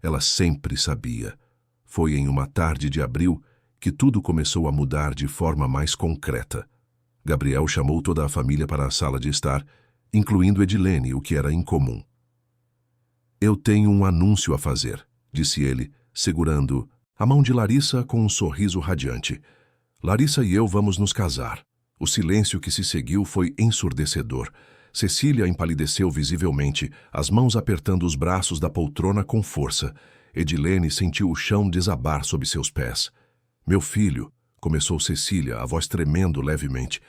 Ela sempre sabia. Foi em uma tarde de abril que tudo começou a mudar de forma mais concreta. Gabriel chamou toda a família para a sala de estar, incluindo Edilene, o que era incomum. Eu tenho um anúncio a fazer, disse ele, segurando a mão de Larissa com um sorriso radiante. Larissa e eu vamos nos casar. O silêncio que se seguiu foi ensurdecedor. Cecília empalideceu visivelmente, as mãos apertando os braços da poltrona com força. Edilene sentiu o chão desabar sob seus pés. Meu filho, começou Cecília, a voz tremendo levemente.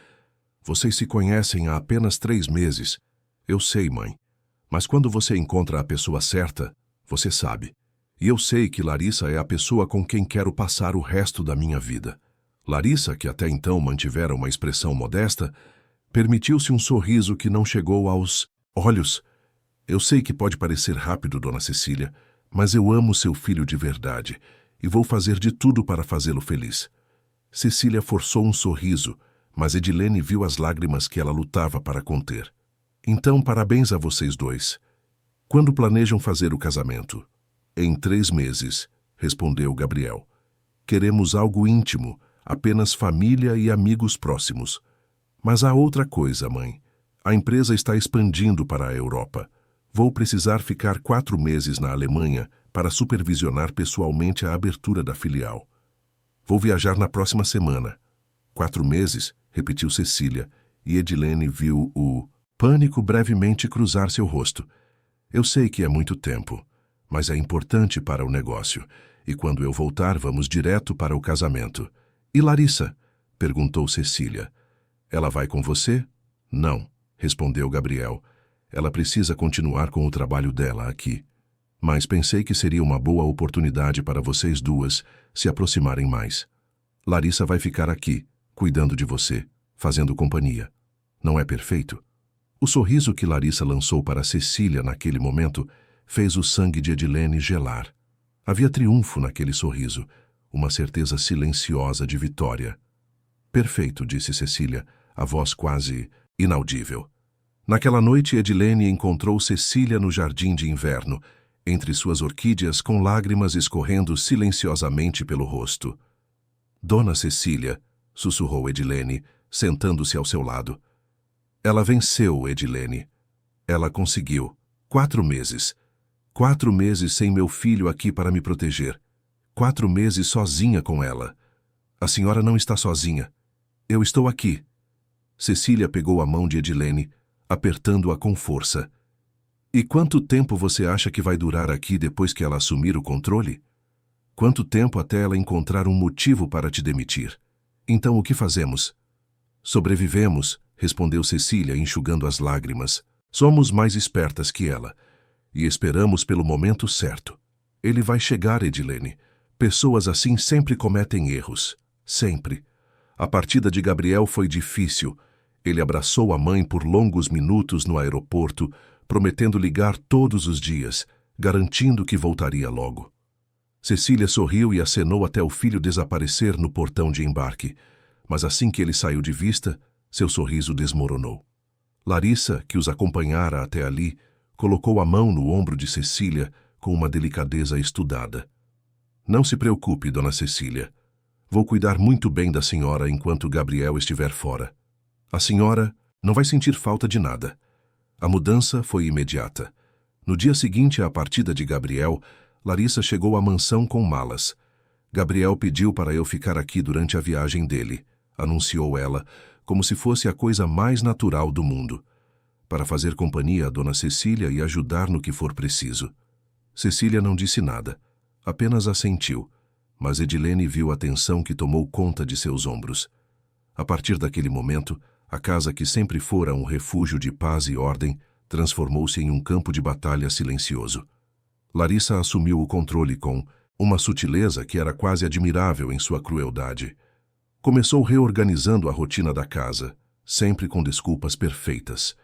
Vocês se conhecem há apenas 3 meses. Eu sei, mãe. Mas quando você encontra a pessoa certa, você sabe. E eu sei que Larissa é a pessoa com quem quero passar o resto da minha vida. Larissa, que até então mantivera uma expressão modesta, permitiu-se um sorriso que não chegou aos olhos. Eu sei que pode parecer rápido, dona Cecília, mas eu amo seu filho de verdade e vou fazer de tudo para fazê-lo feliz. Cecília forçou um sorriso, mas Edilene viu as lágrimas que ela lutava para conter. Então, parabéns a vocês dois. Quando planejam fazer o casamento? Em 3 meses, respondeu Gabriel. Queremos algo íntimo, apenas família e amigos próximos. Mas há outra coisa, mãe. A empresa está expandindo para a Europa. Vou precisar ficar 4 meses na Alemanha para supervisionar pessoalmente a abertura da filial. Vou viajar na próxima semana. 4 meses, repetiu Cecília, e Edilene viu o pânico brevemente cruzar seu rosto. Eu sei que é muito tempo, mas é importante para o negócio, e quando eu voltar vamos direto para o casamento. E Larissa? Perguntou Cecília. Ela vai com você? Não, respondeu Gabriel. Ela precisa continuar com o trabalho dela aqui. Mas pensei que seria uma boa oportunidade para vocês duas se aproximarem mais. Larissa vai ficar aqui, cuidando de você, fazendo companhia. Não é perfeito? O sorriso que Larissa lançou para Cecília naquele momento fez o sangue de Edilene gelar. Havia triunfo naquele sorriso, uma certeza silenciosa de vitória. Perfeito, disse Cecília, a voz quase inaudível. Naquela noite, Edilene encontrou Cecília no jardim de inverno, entre suas orquídeas com lágrimas escorrendo silenciosamente pelo rosto. Dona Cecília, sussurrou Edilene, sentando-se ao seu lado. Ela venceu, Edilene. Ela conseguiu. 4 meses. 4 meses sem meu filho aqui para me proteger. 4 meses sozinha com ela. A senhora não está sozinha. Eu estou aqui. Cecília pegou a mão de Edilene, apertando-a com força. E quanto tempo você acha que vai durar aqui depois que ela assumir o controle? Quanto tempo até ela encontrar um motivo para te demitir? Então o que fazemos? Sobrevivemos, respondeu Cecília, enxugando as lágrimas. Somos mais espertas que ela. E esperamos pelo momento certo. Ele vai chegar, Edilene. Pessoas assim sempre cometem erros. Sempre. A partida de Gabriel foi difícil. Ele abraçou a mãe por longos minutos no aeroporto, prometendo ligar todos os dias, garantindo que voltaria logo. Cecília sorriu e acenou até o filho desaparecer no portão de embarque. Mas assim que ele saiu de vista, seu sorriso desmoronou. Larissa, que os acompanhara até ali, colocou a mão no ombro de Cecília com uma delicadeza estudada. Não se preocupe, dona Cecília. Vou cuidar muito bem da senhora enquanto Gabriel estiver fora. A senhora não vai sentir falta de nada. A mudança foi imediata. No dia seguinte à partida de Gabriel, Larissa chegou à mansão com malas. Gabriel pediu para eu ficar aqui durante a viagem dele, anunciou ela, como se fosse a coisa mais natural do mundo, para fazer companhia a dona Cecília e ajudar no que for preciso. Cecília não disse nada, apenas assentiu, mas Edilene viu a tensão que tomou conta de seus ombros. A partir daquele momento, a casa que sempre fora um refúgio de paz e ordem transformou-se em um campo de batalha silencioso. Larissa assumiu o controle com Uma sutileza que era quase admirável em sua crueldade. Começou reorganizando a rotina da casa, sempre com desculpas perfeitas.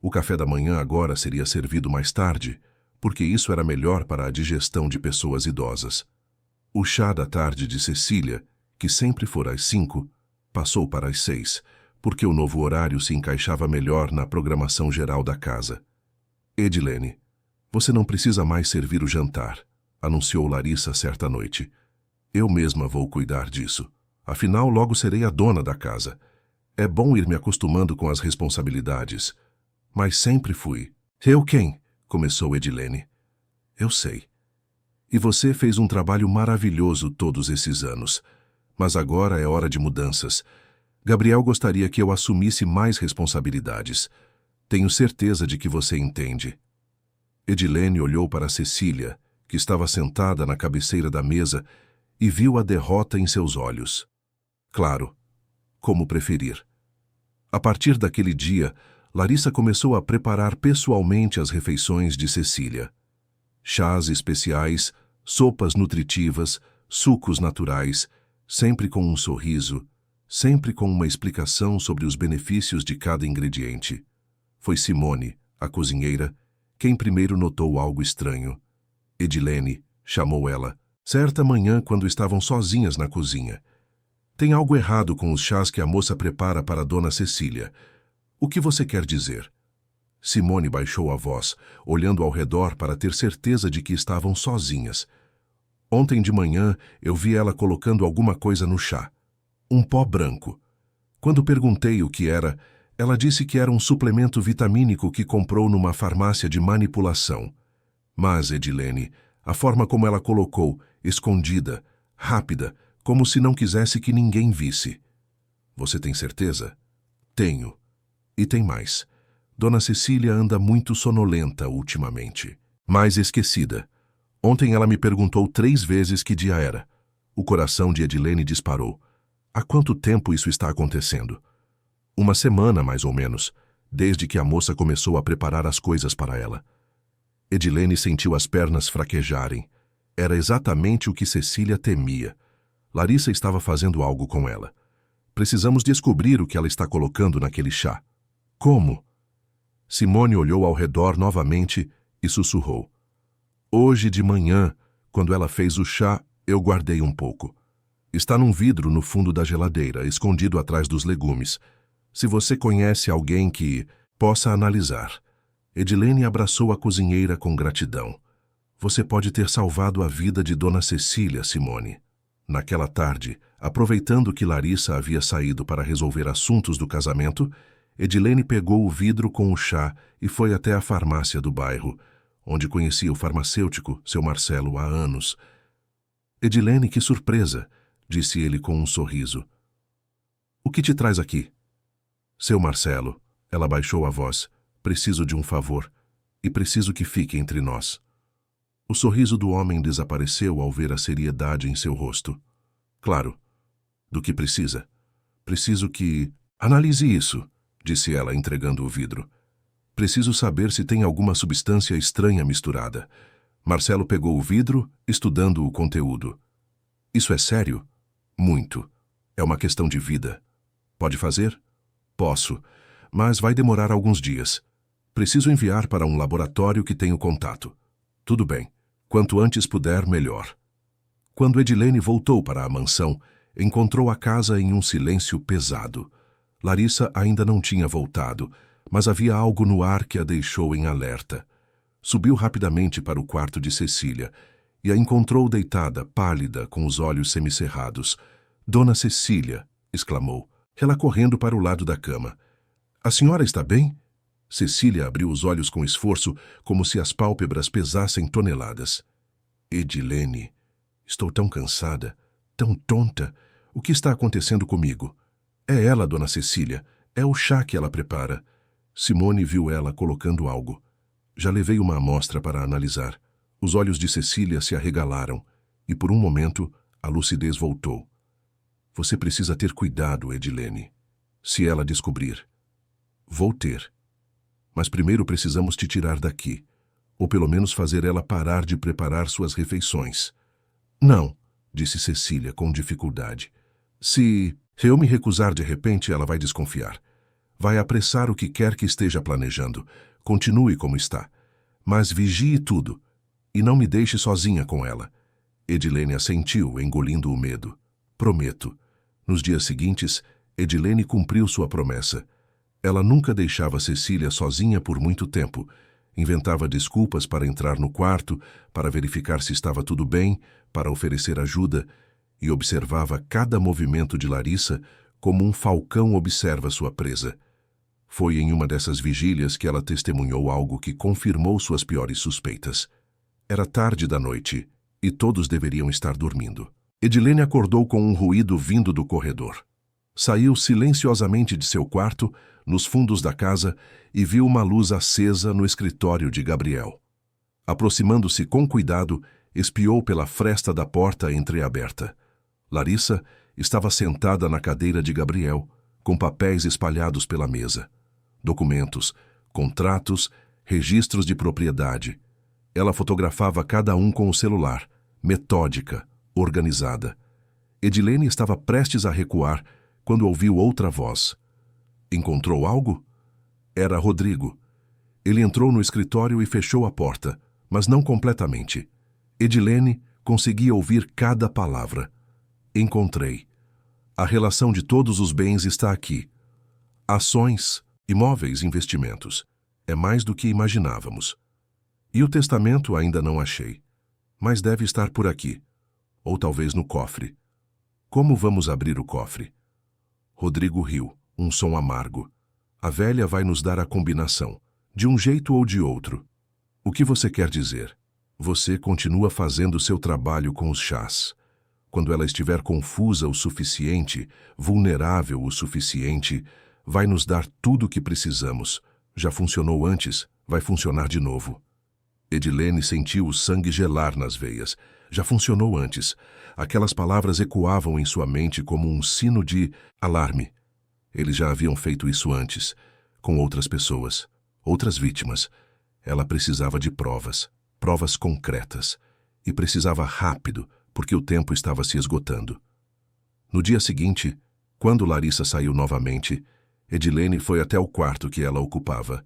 O café da manhã agora seria servido mais tarde, porque isso era melhor para a digestão de pessoas idosas. O chá da tarde de Cecília, que sempre fora às 5, passou para as 6, porque o novo horário se encaixava melhor na programação geral da casa. Edilene, você não precisa mais servir o jantar, anunciou Larissa certa noite. Eu mesma vou cuidar disso. Afinal, logo serei a dona da casa. É bom ir me acostumando com as responsabilidades. Mas sempre fui. Eu quem? Começou Edilene. Eu sei. E você fez um trabalho maravilhoso todos esses anos. Mas agora é hora de mudanças. Gabriel gostaria que eu assumisse mais responsabilidades. Tenho certeza de que você entende. Edilene olhou para Cecília, que estava sentada na cabeceira da mesa, e viu a derrota em seus olhos. Claro, como preferir. A partir daquele dia, Larissa começou a preparar pessoalmente as refeições de Cecília. Chás especiais, sopas nutritivas, sucos naturais, sempre com um sorriso, sempre com uma explicação sobre os benefícios de cada ingrediente. Foi Simone, a cozinheira, quem primeiro notou algo estranho. Edilene, chamou ela, certa manhã quando estavam sozinhas na cozinha. Tem algo errado com os chás que a moça prepara para Dona Cecília. O que você quer dizer? Simone baixou a voz, olhando ao redor para ter certeza de que estavam sozinhas. Ontem de manhã eu vi ela colocando alguma coisa no chá. Um pó branco. Quando perguntei o que era, ela disse que era um suplemento vitamínico que comprou numa farmácia de manipulação. Mas, Edilene, a forma como ela colocou, escondida, rápida, como se não quisesse que ninguém visse. Você tem certeza? Tenho. E tem mais. Dona Cecília anda muito sonolenta ultimamente. Mais esquecida. Ontem ela me perguntou 3 vezes que dia era. O coração de Edilene disparou. Há quanto tempo isso está acontecendo? 1 semana, mais ou menos, desde que a moça começou a preparar as coisas para ela. Edilene sentiu as pernas fraquejarem. Era exatamente o que Cecília temia. Larissa estava fazendo algo com ela. Precisamos descobrir o que ela está colocando naquele chá. Como? Simone olhou ao redor novamente e sussurrou. Hoje de manhã, quando ela fez o chá, eu guardei um pouco. Está num vidro no fundo da geladeira, escondido atrás dos legumes. Se você conhece alguém que possa analisar. Edilene abraçou a cozinheira com gratidão. Você pode ter salvado a vida de Dona Cecília, Simone. Naquela tarde, aproveitando que Larissa havia saído para resolver assuntos do casamento, Edilene pegou o vidro com o chá e foi até a farmácia do bairro, onde conhecia o farmacêutico, seu Marcelo, há anos. Edilene, que surpresa, disse ele com um sorriso. O que te traz aqui? Seu Marcelo, ela baixou a voz, preciso de um favor, e preciso que fique entre nós. O sorriso do homem desapareceu ao ver a seriedade em seu rosto. Claro. Do que precisa? Preciso que... Analise isso, disse ela, entregando o vidro. Preciso saber se tem alguma substância estranha misturada. Marcelo pegou o vidro, estudando o conteúdo. Isso é sério? Muito. É uma questão de vida. Pode fazer? Posso, mas vai demorar alguns dias. Preciso enviar para um laboratório que tenho contato. Tudo bem. Quanto antes puder, melhor. Quando Edilene voltou para a mansão, encontrou a casa em um silêncio pesado. Larissa ainda não tinha voltado, mas havia algo no ar que a deixou em alerta. Subiu rapidamente para o quarto de Cecília e a encontrou deitada, pálida, com os olhos semicerrados. Dona Cecília, exclamou, ela correndo para o lado da cama. A senhora está bem? Cecília abriu os olhos com esforço, como se as pálpebras pesassem toneladas. Edilene, estou tão cansada, tão tonta. O que está acontecendo comigo? É ela, Dona Cecília. É o chá que ela prepara. Simone viu ela colocando algo. Já levei uma amostra para analisar. Os olhos de Cecília se arregalaram, e por um momento a lucidez voltou. Você precisa ter cuidado, Edilene. Se ela descobrir. Vou ter. Mas primeiro precisamos te tirar daqui, ou pelo menos fazer ela parar de preparar suas refeições. Não, disse Cecília com dificuldade. Se eu me recusar de repente, ela vai desconfiar. Vai apressar o que quer que esteja planejando. Continue como está. Mas vigie tudo. E não me deixe sozinha com ela. Edilene assentiu, engolindo o medo. Prometo. Nos dias seguintes, Edilene cumpriu sua promessa. Ela nunca deixava Cecília sozinha por muito tempo. Inventava desculpas para entrar no quarto, para verificar se estava tudo bem, para oferecer ajuda, e observava cada movimento de Larissa como um falcão observa sua presa. Foi em uma dessas vigílias que ela testemunhou algo que confirmou suas piores suspeitas. Era tarde da noite, e todos deveriam estar dormindo. Edilene acordou com um ruído vindo do corredor. Saiu silenciosamente de seu quarto, nos fundos da casa, e viu uma luz acesa no escritório de Gabriel. Aproximando-se com cuidado, espiou pela fresta da porta entreaberta. Larissa estava sentada na cadeira de Gabriel, com papéis espalhados pela mesa. Documentos, contratos, registros de propriedade. Ela fotografava cada um com o celular, metódica, organizada. Edilene estava prestes a recuar quando ouviu outra voz. Encontrou algo? Era Rodrigo. Ele entrou no escritório e fechou a porta, mas não completamente. Edilene conseguia ouvir cada palavra. Encontrei. A relação de todos os bens está aqui. Ações, imóveis, investimentos. É mais do que imaginávamos. E o testamento ainda não achei. Mas deve estar por aqui. Ou talvez no cofre. Como vamos abrir o cofre? Rodrigo riu, um som amargo. A velha vai nos dar a combinação, de um jeito ou de outro. O que você quer dizer? Você continua fazendo seu trabalho com os chás. Quando ela estiver confusa o suficiente, vulnerável o suficiente, vai nos dar tudo o que precisamos. Já funcionou antes, vai funcionar de novo. Edilene sentiu o sangue gelar nas veias. Já funcionou antes. Aquelas palavras ecoavam em sua mente como um sino de alarme. Eles já haviam feito isso antes, com outras pessoas, outras vítimas. Ela precisava de provas, provas concretas. E precisava rápido, porque o tempo estava se esgotando. No dia seguinte, quando Larissa saiu novamente, Edilene foi até o quarto que ela ocupava.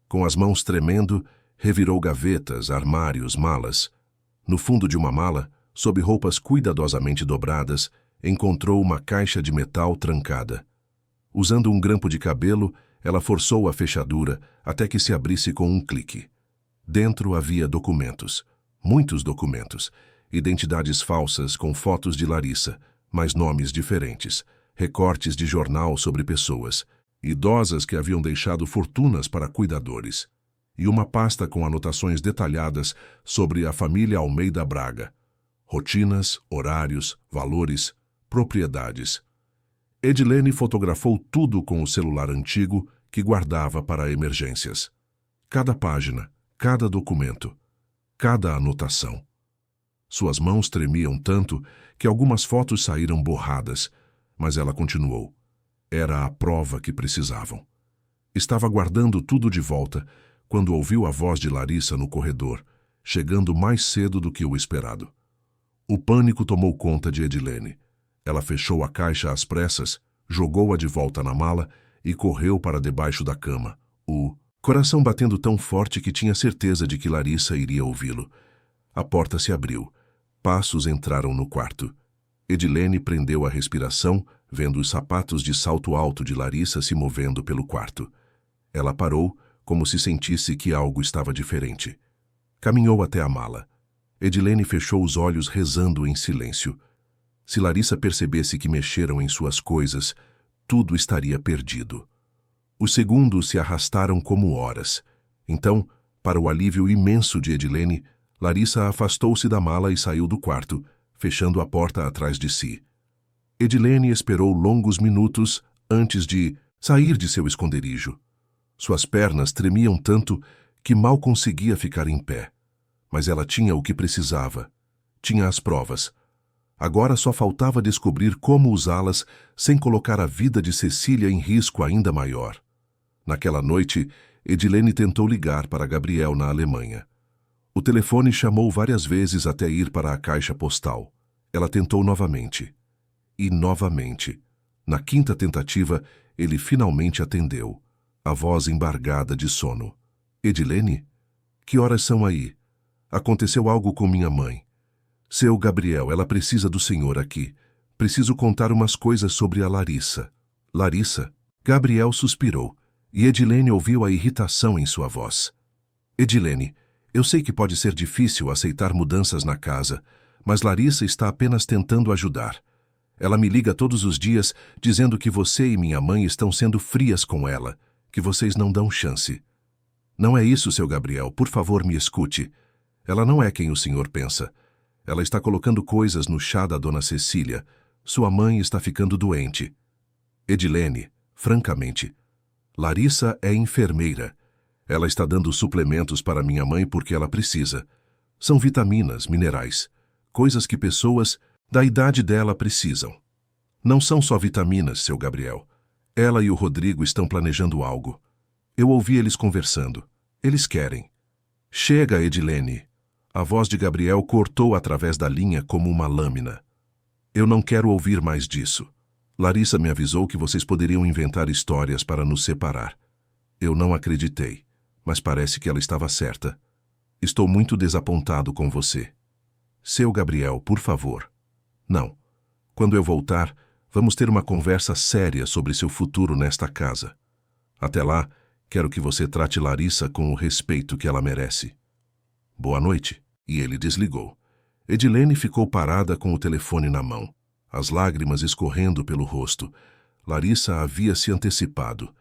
Com as mãos tremendo, revirou gavetas, armários, malas. No fundo de uma mala, sob roupas cuidadosamente dobradas, encontrou uma caixa de metal trancada. Usando um grampo de cabelo, ela forçou a fechadura até que se abrisse com um clique. Dentro havia documentos, muitos documentos, identidades falsas com fotos de Larissa, mas nomes diferentes, recortes de jornal sobre pessoas, idosas que haviam deixado fortunas para cuidadores, e uma pasta com anotações detalhadas sobre a família Almeida Braga. Rotinas, horários, valores, propriedades. Edilene fotografou tudo com o celular antigo que guardava para emergências. Cada página, cada documento, cada anotação. Suas mãos tremiam tanto que algumas fotos saíram borradas, mas ela continuou. Era a prova que precisavam. Estava guardando tudo de volta quando ouviu a voz de Larissa no corredor, chegando mais cedo do que o esperado. O pânico tomou conta de Edilene. Ela fechou a caixa às pressas, jogou-a de volta na mala e correu para debaixo da cama, o coração batendo tão forte que tinha certeza de que Larissa iria ouvi-lo. A porta se abriu. Passos entraram no quarto. Edilene prendeu a respiração, vendo os sapatos de salto alto de Larissa se movendo pelo quarto. Ela parou, como se sentisse que algo estava diferente. Caminhou até a mala. Edilene fechou os olhos rezando em silêncio. Se Larissa percebesse que mexeram em suas coisas, tudo estaria perdido. Os segundos se arrastaram como horas. Então, para o alívio imenso de Edilene, Larissa afastou-se da mala e saiu do quarto, fechando a porta atrás de si. Edilene esperou longos minutos antes de sair de seu esconderijo. Suas pernas tremiam tanto que mal conseguia ficar em pé. Mas ela tinha o que precisava. Tinha as provas. Agora só faltava descobrir como usá-las sem colocar a vida de Cecília em risco ainda maior. Naquela noite, Edilene tentou ligar para Gabriel na Alemanha. O telefone chamou várias vezes até ir para a caixa postal. Ela tentou novamente. E novamente. Na quinta tentativa, ele finalmente atendeu, a voz embargada de sono. Edilene? Que horas são aí? Aconteceu algo com minha mãe. Seu Gabriel, ela precisa do senhor aqui. Preciso contar umas coisas sobre a Larissa. Larissa? Gabriel suspirou, e Edilene ouviu a irritação em sua voz. Edilene, eu sei que pode ser difícil aceitar mudanças na casa, mas Larissa está apenas tentando ajudar. Ela me liga todos os dias dizendo que você e minha mãe estão sendo frias com ela, que vocês não dão chance. Não é isso, seu Gabriel, por favor me escute. Ela não é quem o senhor pensa. Ela está colocando coisas no chá da dona Cecília. Sua mãe está ficando doente. Edilene, francamente, Larissa é enfermeira. Ela está dando suplementos para minha mãe porque ela precisa. São vitaminas, minerais, coisas que pessoas da idade dela precisam. Não são só vitaminas, seu Gabriel. Ela e o Rodrigo estão planejando algo. Eu ouvi eles conversando. Eles querem. Chega, Edilene. A voz de Gabriel cortou através da linha como uma lâmina. Eu não quero ouvir mais disso. Larissa me avisou que vocês poderiam inventar histórias para nos separar. Eu não acreditei, mas parece que ela estava certa. Estou muito desapontado com você. Seu Gabriel, por favor. Não. Quando eu voltar, vamos ter uma conversa séria sobre seu futuro nesta casa. Até lá, quero que você trate Larissa com o respeito que ela merece. Boa noite. E ele desligou. Edilene ficou parada com o telefone na mão, as lágrimas escorrendo pelo rosto. Larissa havia se antecipado.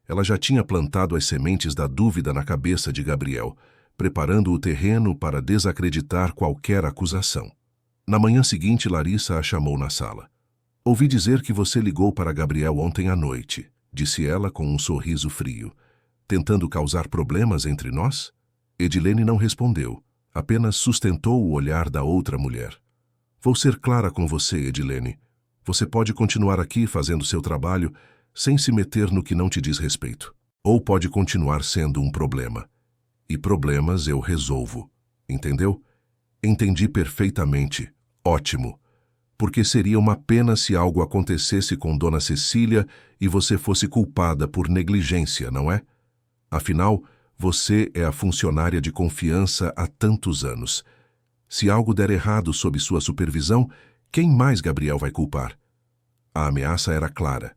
Ela já tinha plantado as sementes da dúvida na cabeça de Gabriel, preparando o terreno para desacreditar qualquer acusação. Na manhã seguinte, Larissa a chamou na sala. Ouvi dizer que você ligou para Gabriel ontem à noite, disse ela com um sorriso frio. Tentando causar problemas entre nós? Edilene não respondeu. Apenas sustentou o olhar da outra mulher. Vou ser clara com você, Edilene. Você pode continuar aqui fazendo seu trabalho sem se meter no que não te diz respeito. Ou pode continuar sendo um problema. E problemas eu resolvo. Entendeu? Entendi perfeitamente. Ótimo. Porque seria uma pena se algo acontecesse com Dona Cecília e você fosse culpada por negligência, não é? Afinal, você é a funcionária de confiança há tantos anos. Se algo der errado sob sua supervisão, quem mais Gabriel vai culpar? A ameaça era clara.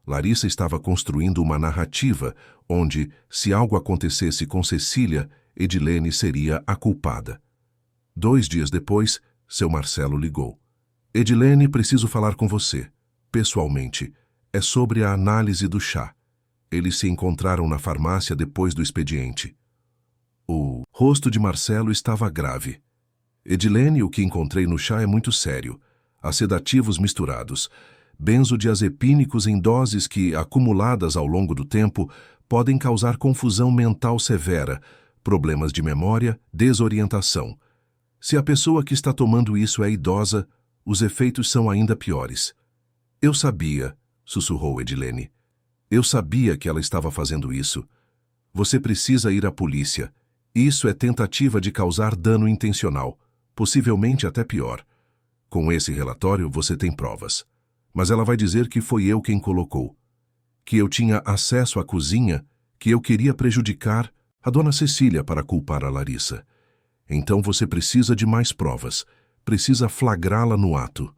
Larissa estava construindo uma narrativa onde, se algo acontecesse com Cecília, Edilene seria a culpada. 2 dias depois, seu Marcelo ligou. Edilene, preciso falar com você. Pessoalmente. É sobre a análise do chá. Eles se encontraram na farmácia depois do expediente. O rosto de Marcelo estava grave. Edilene, o que encontrei no chá é muito sério. Há sedativos misturados, benzodiazepínicos em doses que, acumuladas ao longo do tempo, podem causar confusão mental severa, problemas de memória, desorientação. Se a pessoa que está tomando isso é idosa, os efeitos são ainda piores. Eu sabia, sussurrou Edilene. Eu sabia que ela estava fazendo isso. Você precisa ir à polícia. Isso é tentativa de causar dano intencional, possivelmente até pior. Com esse relatório você tem provas. Mas ela vai dizer que foi eu quem colocou. Que eu tinha acesso à cozinha, que eu queria prejudicar a Dona Cecília para culpar a Larissa. Então você precisa de mais provas. Precisa flagrá-la no ato.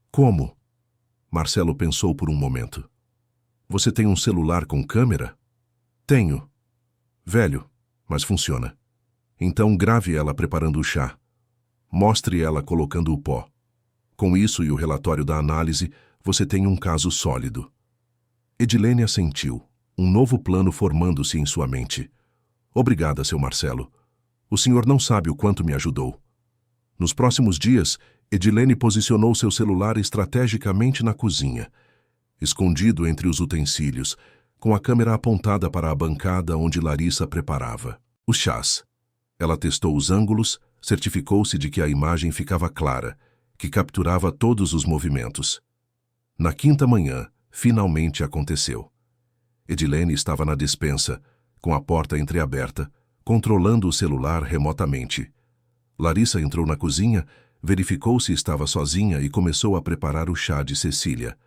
Como? Marcelo pensou por um momento. Você tem um celular com câmera? Tenho. Velho, mas funciona. Então grave ela preparando o chá. Mostre ela colocando o pó. Com isso e o relatório da análise, você tem um caso sólido. Edilene assentiu, um novo plano formando-se em sua mente. Obrigada, seu Marcelo. O senhor não sabe o quanto me ajudou. Nos próximos dias, Edilene posicionou seu celular estrategicamente na cozinha, escondido entre os utensílios, com a câmera apontada para a bancada onde Larissa preparava os chás. Ela testou os ângulos, certificou-se de que a imagem ficava clara, que capturava todos os movimentos. Na quinta manhã, finalmente aconteceu. Edilene estava na despensa, com a porta entreaberta, controlando o celular remotamente. Larissa entrou na cozinha, verificou se estava sozinha e começou a preparar o chá de Cecília.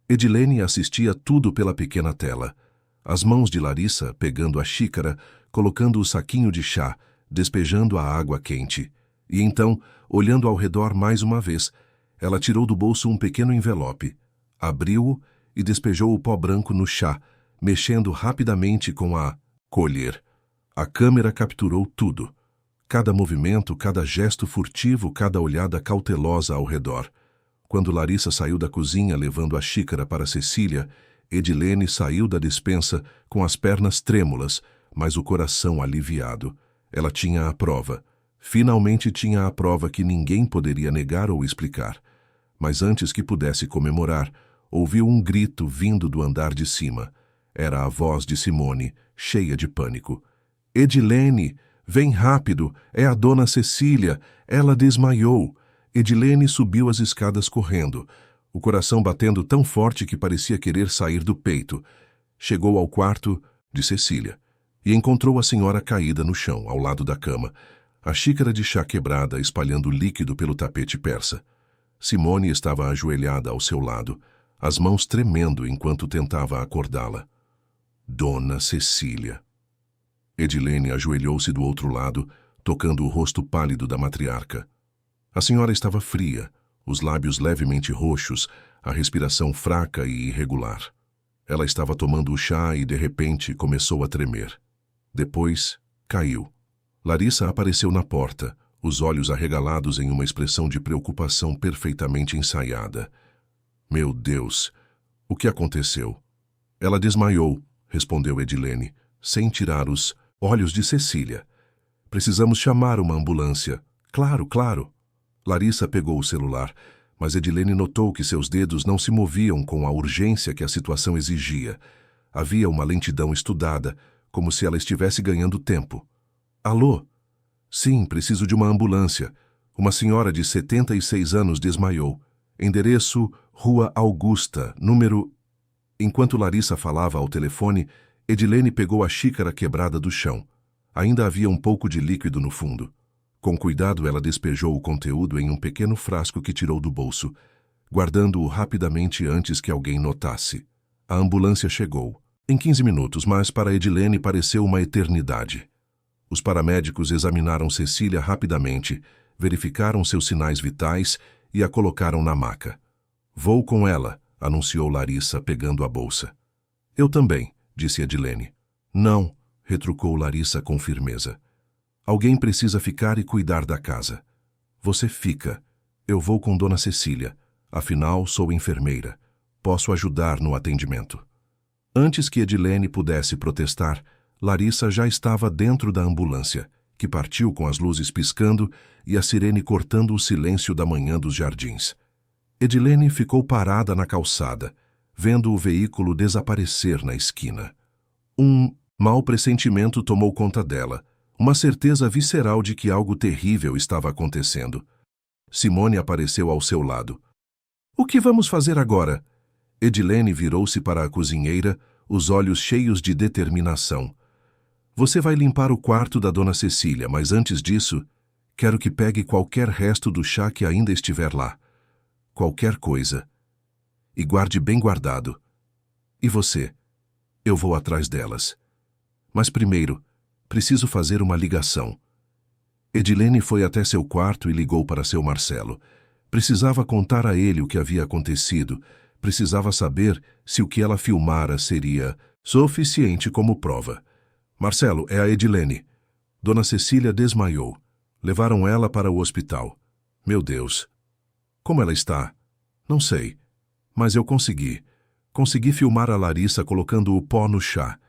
Edilene assistia tudo pela pequena tela. As mãos de Larissa pegando a xícara, colocando o saquinho de chá, despejando a água quente. E então, olhando ao redor mais uma vez, ela tirou do bolso um pequeno envelope, abriu-o e despejou o pó branco no chá, mexendo rapidamente com a colher. A câmera capturou tudo. Cada movimento, cada gesto furtivo, cada olhada cautelosa ao redor. Quando Larissa saiu da cozinha levando a xícara para Cecília, Edilene saiu da despensa com as pernas trêmulas, mas o coração aliviado. Ela tinha a prova. Finalmente tinha a prova que ninguém poderia negar ou explicar. Mas antes que pudesse comemorar, ouviu um grito vindo do andar de cima. Era a voz de Simone, cheia de pânico. Edilene, vem rápido, é a dona Cecília, ela desmaiou. Edilene subiu as escadas correndo, o coração batendo tão forte que parecia querer sair do peito. Chegou ao quarto de Cecília e encontrou a senhora caída no chão, ao lado da cama, a xícara de chá quebrada espalhando líquido pelo tapete persa. Simone estava ajoelhada ao seu lado, as mãos tremendo enquanto tentava acordá-la. Dona Cecília. Edilene ajoelhou-se do outro lado, tocando o rosto pálido da matriarca. A senhora estava fria, os lábios levemente roxos, a respiração fraca e irregular. Ela estava tomando o chá e, de repente, começou a tremer. Depois, caiu. Larissa apareceu na porta, os olhos arregalados em uma expressão de preocupação perfeitamente ensaiada. Meu Deus! O que aconteceu? Ela desmaiou, respondeu Edilene, sem tirar os olhos de Cecília. Precisamos chamar uma ambulância. Claro, claro. Larissa pegou o celular, mas Edilene notou que seus dedos não se moviam com a urgência que a situação exigia. Havia uma lentidão estudada, como se ela estivesse ganhando tempo. Alô? Sim, preciso de uma ambulância. Uma senhora de 76 anos desmaiou. Endereço, Rua Augusta, número... Enquanto Larissa falava ao telefone, Edilene pegou a xícara quebrada do chão. Ainda havia um pouco de líquido no fundo. Com cuidado, ela despejou o conteúdo em um pequeno frasco que tirou do bolso, guardando-o rapidamente antes que alguém notasse. A ambulância chegou. Em 15 minutos, mas para Edilene pareceu uma eternidade. Os paramédicos examinaram Cecília rapidamente, verificaram seus sinais vitais e a colocaram na maca. Vou com ela, anunciou Larissa, pegando a bolsa. Eu também, disse Edilene. Não, retrucou Larissa com firmeza. Alguém precisa ficar e cuidar da casa. Você fica. Eu vou com Dona Cecília. Afinal, sou enfermeira. Posso ajudar no atendimento. Antes que Edilene pudesse protestar, Larissa já estava dentro da ambulância, que partiu com as luzes piscando e a sirene cortando o silêncio da manhã dos jardins. Edilene ficou parada na calçada, vendo o veículo desaparecer na esquina. Um mau pressentimento tomou conta dela, uma certeza visceral de que algo terrível estava acontecendo. Simone apareceu ao seu lado. O que vamos fazer agora? Edilene virou-se para a cozinheira, os olhos cheios de determinação. Você vai limpar o quarto da Dona Cecília, mas antes disso, quero que pegue qualquer resto do chá que ainda estiver lá. Qualquer coisa. E guarde bem guardado. E você? Eu vou atrás delas. Mas primeiro, preciso fazer uma ligação. Edilene foi até seu quarto e ligou para seu Marcelo. Precisava contar a ele o que havia acontecido. Precisava saber se o que ela filmara seria suficiente como prova. Marcelo, é a Edilene. Dona Cecília desmaiou. Levaram ela para o hospital. Meu Deus. Como ela está? Não sei. Mas eu consegui. Consegui filmar a Larissa colocando o pó no chá.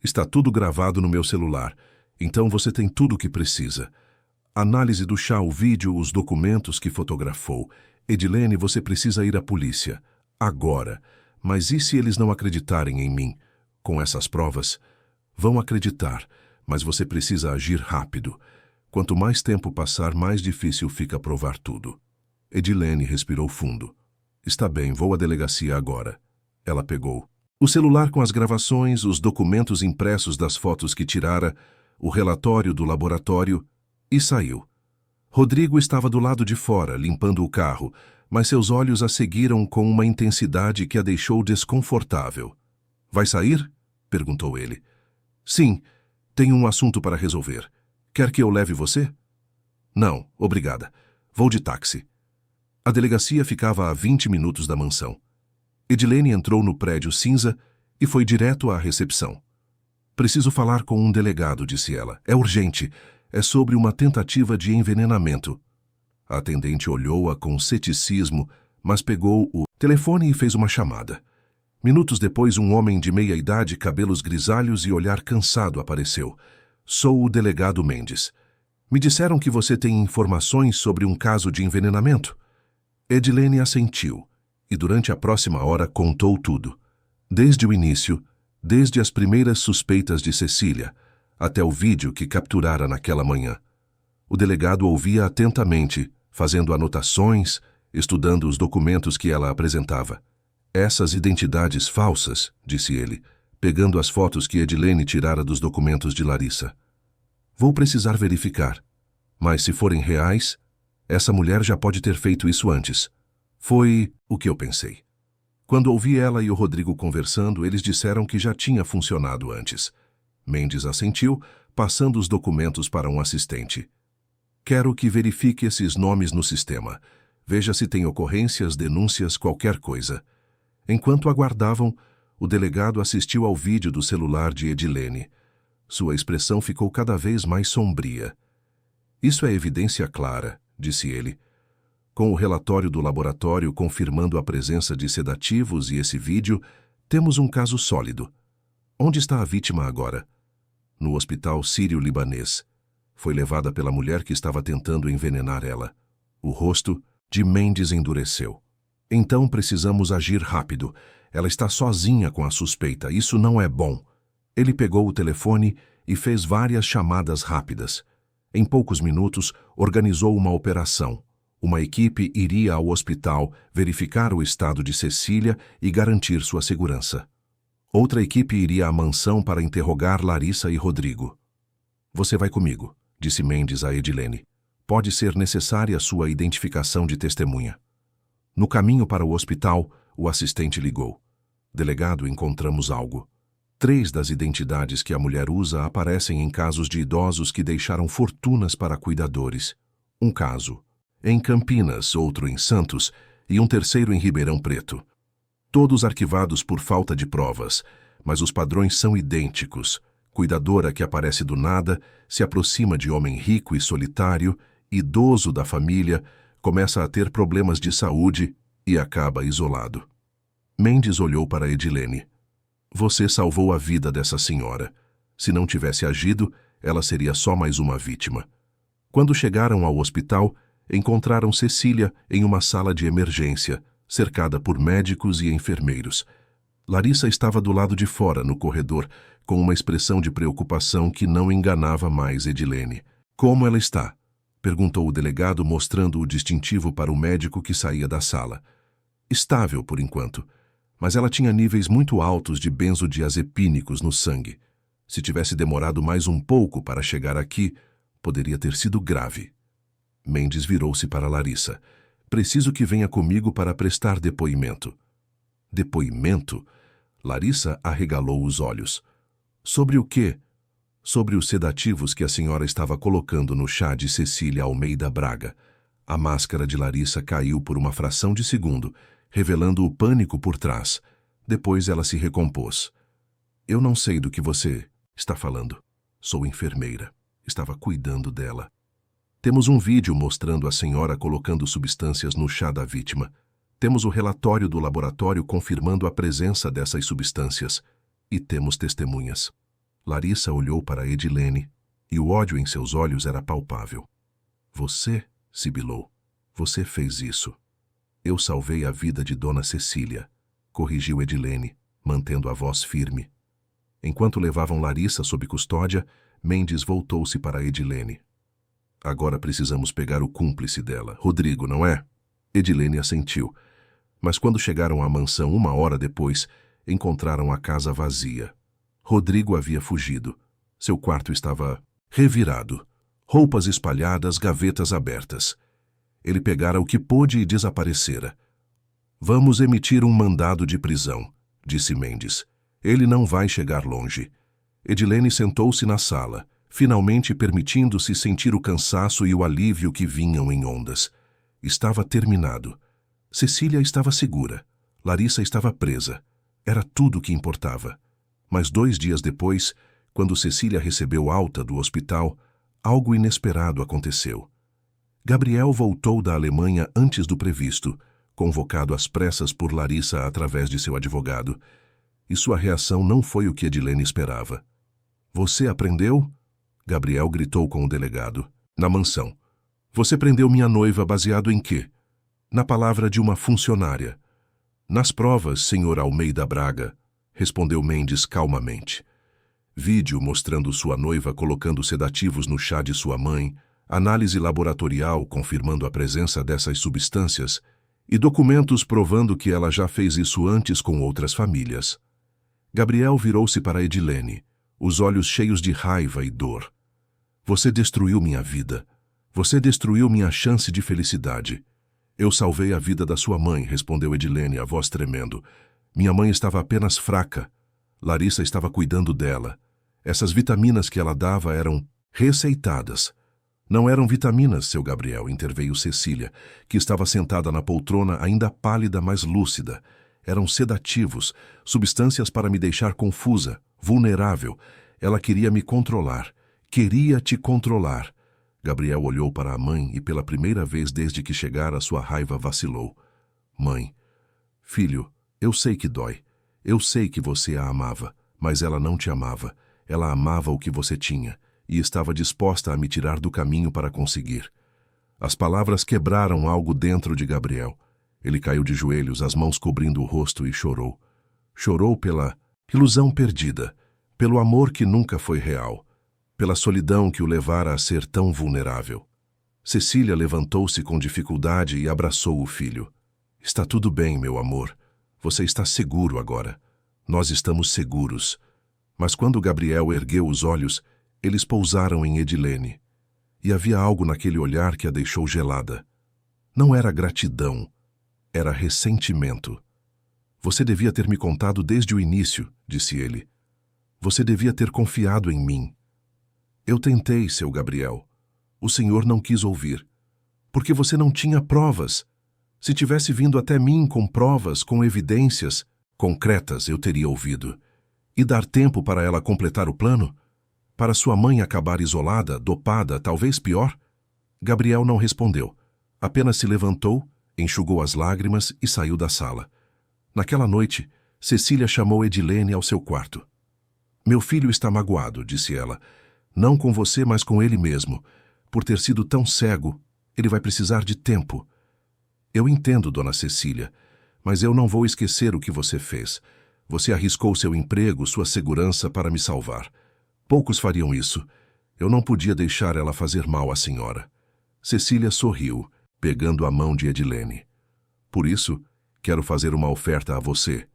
Está tudo gravado no meu celular. Então você tem tudo o que precisa. Análise do chá, o vídeo, os documentos que fotografou. Edilene, você precisa ir à polícia. Agora. Mas e se eles não acreditarem em mim? Com essas provas? Vão acreditar, mas você precisa agir rápido. Quanto mais tempo passar, mais difícil fica provar tudo. Edilene respirou fundo. Está bem, vou à delegacia agora. Ela pegou o celular com as gravações, os documentos impressos das fotos que tirara, o relatório do laboratório e saiu. Rodrigo estava do lado de fora, limpando o carro, mas seus olhos a seguiram com uma intensidade que a deixou desconfortável. Vai sair? Perguntou ele. Sim, tenho um assunto para resolver. Quer que eu leve você? Não, obrigada. Vou de táxi. A delegacia ficava a 20 minutos da mansão. Edilene entrou no prédio cinza e foi direto à recepção. Preciso falar com um delegado, disse ela. É urgente. É sobre uma tentativa de envenenamento. A atendente olhou-a com ceticismo, mas pegou o telefone e fez uma chamada. Minutos depois, um homem de meia-idade, cabelos grisalhos e olhar cansado apareceu. Sou o delegado Mendes. Me disseram que você tem informações sobre um caso de envenenamento? Edilene assentiu, e durante a próxima hora contou tudo. Desde o início, desde as primeiras suspeitas de Cecília, até o vídeo que capturara naquela manhã. O delegado ouvia atentamente, fazendo anotações, estudando os documentos que ela apresentava. Essas identidades falsas, disse ele, pegando as fotos que Edilene tirara dos documentos de Larissa. Vou precisar verificar. Mas se forem reais, essa mulher já pode ter feito isso antes. Foi o que eu pensei. Quando ouvi ela e o Rodrigo conversando, eles disseram que já tinha funcionado antes. Mendes assentiu, passando os documentos para um assistente. Quero que verifique esses nomes no sistema. Veja se tem ocorrências, denúncias, qualquer coisa. Enquanto aguardavam, o delegado assistiu ao vídeo do celular de Edilene. Sua expressão ficou cada vez mais sombria. Isso é evidência clara, disse ele. Com o relatório do laboratório confirmando a presença de sedativos e esse vídeo, temos um caso sólido. Onde está a vítima agora? No hospital sírio-libanês. Foi levada pela mulher que estava tentando envenenar ela. O rosto de Mendes endureceu. Então precisamos agir rápido. Ela está sozinha com a suspeita. Isso não é bom. Ele pegou o telefone e fez várias chamadas rápidas. Em poucos minutos, organizou uma operação. Uma equipe iria ao hospital verificar o estado de Cecília e garantir sua segurança. Outra equipe iria à mansão para interrogar Larissa e Rodrigo. Você vai comigo, disse Mendes a Edilene. Pode ser necessária sua identificação de testemunha. No caminho para o hospital, o assistente ligou. Delegado, encontramos algo. 3 das identidades que a mulher usa aparecem em casos de idosos que deixaram fortunas para cuidadores. Um caso em Campinas, outro em Santos e um terceiro em Ribeirão Preto. Todos arquivados por falta de provas, mas os padrões são idênticos. Cuidadora que aparece do nada, se aproxima de homem rico e solitário, idoso da família, começa a ter problemas de saúde e acaba isolado. Mendes olhou para Edilene. Você salvou a vida dessa senhora. Se não tivesse agido, ela seria só mais uma vítima. Quando chegaram ao hospital, encontraram Cecília em uma sala de emergência, cercada por médicos e enfermeiros. Larissa estava do lado de fora, no corredor, com uma expressão de preocupação que não enganava mais Edilene. Como ela está? Perguntou o delegado, mostrando o distintivo para o médico que saía da sala. Estável, por enquanto, mas ela tinha níveis muito altos de benzodiazepínicos no sangue. Se tivesse demorado mais um pouco para chegar aqui, poderia ter sido grave. Mendes virou-se para Larissa. Preciso que venha comigo para prestar depoimento. Depoimento? Larissa arregalou os olhos. Sobre o quê? Sobre os sedativos que a senhora estava colocando no chá de Cecília Almeida Braga. A máscara de Larissa caiu por uma fração de segundo, revelando o pânico por trás. Depois ela se recompôs. Eu não sei do que você está falando. Sou enfermeira. Estava cuidando dela. Temos um vídeo mostrando a senhora colocando substâncias no chá da vítima. Temos o relatório do laboratório confirmando a presença dessas substâncias. E temos testemunhas. Larissa olhou para Edilene, e o ódio em seus olhos era palpável. Você, sibilou, você fez isso. Eu salvei a vida de Dona Cecília, corrigiu Edilene, mantendo a voz firme. Enquanto levavam Larissa sob custódia, Mendes voltou-se para Edilene. Agora precisamos pegar o cúmplice dela, Rodrigo, não é? Edilene assentiu. Mas quando chegaram à mansão 1 hora depois, encontraram a casa vazia. Rodrigo havia fugido. Seu quarto estava revirado. roupas espalhadas, gavetas abertas. Ele pegara o que pôde e desaparecera. Vamos emitir um mandado de prisão, disse Mendes. Ele não vai chegar longe. Edilene sentou-se na sala, finalmente permitindo-se sentir o cansaço e o alívio que vinham em ondas. Estava terminado. Cecília estava segura. Larissa estava presa. Era tudo o que importava. Mas 2 dias depois, quando Cecília recebeu alta do hospital, algo inesperado aconteceu. Gabriel voltou da Alemanha antes do previsto, convocado às pressas por Larissa através de seu advogado, e sua reação não foi o que Edilene esperava. Você aprendeu? Gabriel gritou com o delegado. Na mansão. Você prendeu minha noiva baseado em quê? Na palavra de uma funcionária. Nas provas, senhor Almeida Braga, respondeu Mendes calmamente. Vídeo mostrando sua noiva colocando sedativos no chá de sua mãe, análise laboratorial confirmando a presença dessas substâncias e documentos provando que ela já fez isso antes com outras famílias. Gabriel virou-se para Edilene, os olhos cheios de raiva e dor. Você destruiu minha vida. Você destruiu minha chance de felicidade. Eu salvei a vida da sua mãe, respondeu Edilene, a voz tremendo. Minha mãe estava apenas fraca. Larissa estava cuidando dela. Essas vitaminas que ela dava eram receitadas. Não eram vitaminas, seu Gabriel, interveio Cecília, que estava sentada na poltrona ainda pálida, mas lúcida. Eram sedativos, substâncias para me deixar confusa, vulnerável. Ela queria me controlar. Queria te controlar. Gabriel olhou para a mãe e pela primeira vez desde que chegara sua raiva vacilou. Mãe, filho, eu sei que dói. Eu sei que você a amava, mas ela não te amava. Ela amava o que você tinha e estava disposta a me tirar do caminho para conseguir. As palavras quebraram algo dentro de Gabriel. Ele caiu de joelhos, as mãos cobrindo o rosto e chorou. Chorou pela ilusão perdida, pelo amor que nunca foi real, pela solidão que o levara a ser tão vulnerável. Cecília levantou-se com dificuldade e abraçou o filho. Está tudo bem, meu amor. Você está seguro agora. Nós estamos seguros. Mas quando Gabriel ergueu os olhos, eles pousaram em Edilene. E havia algo naquele olhar que a deixou gelada. Não era gratidão, era ressentimento. Você devia ter me contado desde o início, disse ele. Você devia ter confiado em mim. Eu tentei, seu Gabriel. O senhor não quis ouvir. Porque você não tinha provas. Se tivesse vindo até mim com provas, com evidências concretas, eu teria ouvido. E dar tempo para ela completar o plano? Para sua mãe acabar isolada, dopada, talvez pior? Gabriel não respondeu. Apenas se levantou, enxugou as lágrimas e saiu da sala. Naquela noite, Cecília chamou Edilene ao seu quarto. Meu filho está magoado, disse ela. Não com você, mas com ele mesmo. Por ter sido tão cego, ele vai precisar de tempo. Eu entendo, dona Cecília, mas eu não vou esquecer o que você fez. Você arriscou seu emprego, sua segurança para me salvar. Poucos fariam isso. Eu não podia deixar ela fazer mal à senhora. Cecília sorriu, pegando a mão de Edilene. Por isso, quero fazer uma oferta a você.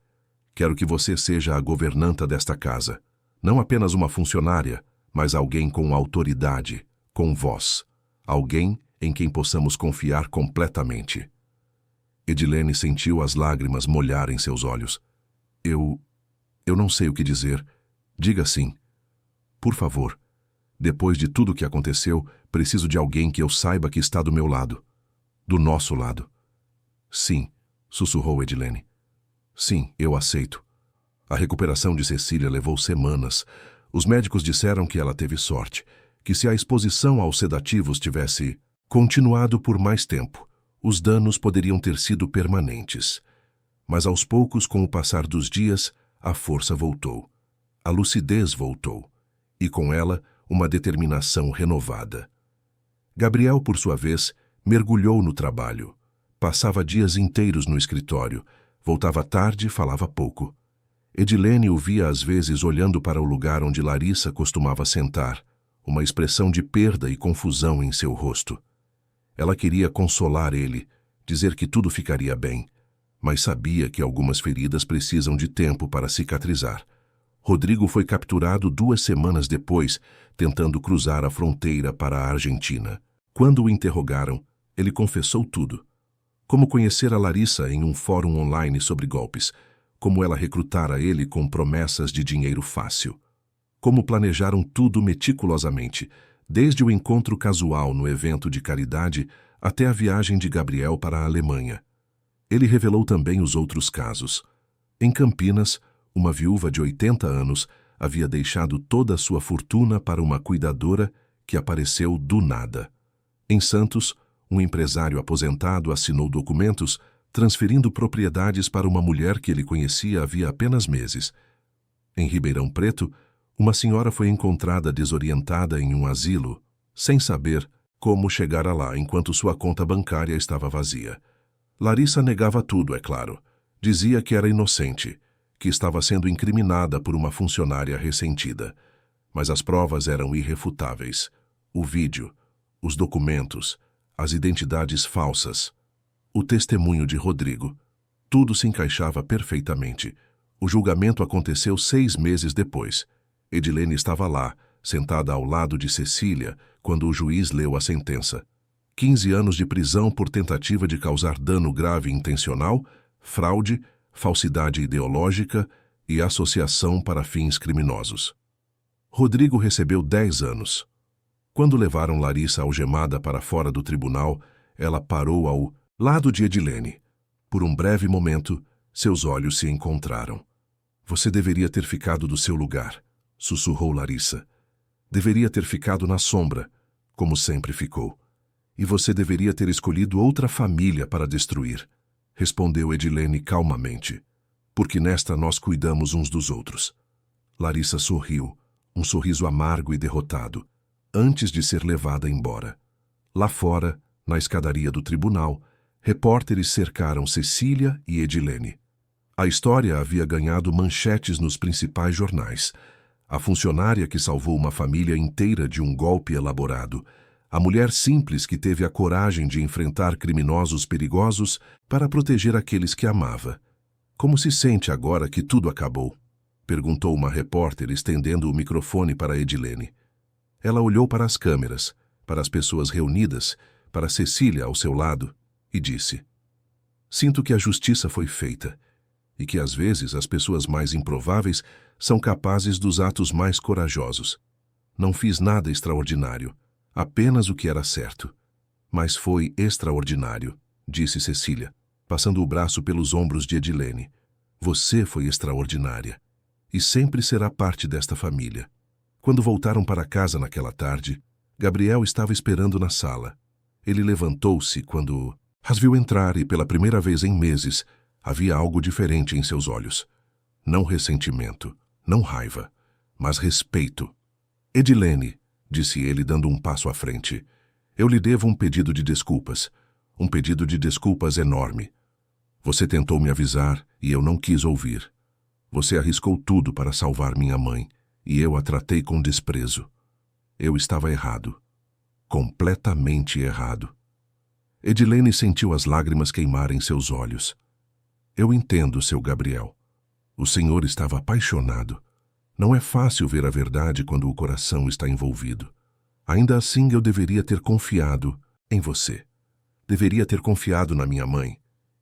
Quero que você seja a governanta desta casa. Não apenas uma funcionária, mas alguém com autoridade, com voz. Alguém em quem possamos confiar completamente. Edilene sentiu as lágrimas molharem seus olhos. Eu não sei o que dizer. Diga sim. Por favor. Depois de tudo o que aconteceu, preciso de alguém que eu saiba que está do meu lado. Do nosso lado. Sim, sussurrou Edilene. Sim, eu aceito. A recuperação de Cecília levou semanas. Os médicos disseram que ela teve sorte, que se a exposição aos sedativos tivesse continuado por mais tempo, os danos poderiam ter sido permanentes. Mas aos poucos, com o passar dos dias, a força voltou. A lucidez voltou. E com ela, uma determinação renovada. Gabriel, por sua vez, mergulhou no trabalho. Passava dias inteiros no escritório. Voltava tarde e falava pouco. Edilene o via às vezes olhando para o lugar onde Larissa costumava sentar, uma expressão de perda e confusão em seu rosto. Ela queria consolar ele, dizer que tudo ficaria bem, mas sabia que algumas feridas precisam de tempo para cicatrizar. Rodrigo foi capturado 2 semanas depois, tentando cruzar a fronteira para a Argentina. Quando o interrogaram, ele confessou tudo. Como conhecera Larissa em um fórum online sobre golpes, como ela recrutara ele com promessas de dinheiro fácil. Como planejaram tudo meticulosamente, desde o encontro casual no evento de caridade até a viagem de Gabriel para a Alemanha. Ele revelou também os outros casos. Em Campinas, uma viúva de 80 anos havia deixado toda a sua fortuna para uma cuidadora que apareceu do nada. Em Santos, um empresário aposentado assinou documentos transferindo propriedades para uma mulher que ele conhecia havia apenas meses. Em Ribeirão Preto, uma senhora foi encontrada desorientada em um asilo, sem saber como chegara lá enquanto sua conta bancária estava vazia. Larissa negava tudo, é claro. Dizia que era inocente, que estava sendo incriminada por uma funcionária ressentida. Mas as provas eram irrefutáveis. O vídeo, os documentos, as identidades falsas, o testemunho de Rodrigo. Tudo se encaixava perfeitamente. O julgamento aconteceu 6 meses depois. Edilene estava lá, sentada ao lado de Cecília, quando o juiz leu a sentença. 15 anos de prisão por tentativa de causar dano grave intencional, fraude, falsidade ideológica e associação para fins criminosos. Rodrigo recebeu 10 anos. Quando levaram Larissa algemada para fora do tribunal, ela parou ao lado de Edilene. Por um breve momento, seus olhos se encontraram. Você deveria ter ficado do seu lugar, sussurrou Larissa. Deveria ter ficado na sombra, como sempre ficou. E você deveria ter escolhido outra família para destruir, respondeu Edilene calmamente. Porque nesta nós cuidamos uns dos outros. Larissa sorriu, um sorriso amargo e derrotado, antes de ser levada embora. Lá fora, na escadaria do tribunal, repórteres cercaram Cecília e Edilene. A história havia ganhado manchetes nos principais jornais. A funcionária que salvou uma família inteira de um golpe elaborado. A mulher simples que teve a coragem de enfrentar criminosos perigosos para proteger aqueles que amava. Como se sente agora que tudo acabou? Perguntou uma repórter estendendo o microfone para Edilene. Ela olhou para as câmeras, para as pessoas reunidas, para Cecília ao seu lado, e disse: Sinto que a justiça foi feita, e que às vezes as pessoas mais improváveis são capazes dos atos mais corajosos. Não fiz nada extraordinário, apenas o que era certo. Mas foi extraordinário, disse Cecília, passando o braço pelos ombros de Edilene. Você foi extraordinária, e sempre será parte desta família. Quando voltaram para casa naquela tarde, Gabriel estava esperando na sala. Ele levantou-se quando as viu entrar e, pela primeira vez em meses, havia algo diferente em seus olhos. Não ressentimento, não raiva, mas respeito. Edilene, disse ele dando um passo à frente, eu lhe devo um pedido de desculpas. Um pedido de desculpas enorme. Você tentou me avisar e eu não quis ouvir. Você arriscou tudo para salvar minha mãe e eu a tratei com desprezo. Eu estava errado. Completamente errado. Edilene sentiu as lágrimas queimar em seus olhos. Eu entendo, seu Gabriel. O senhor estava apaixonado. Não é fácil ver a verdade quando o coração está envolvido. Ainda assim, eu deveria ter confiado em você. Deveria ter confiado na minha mãe.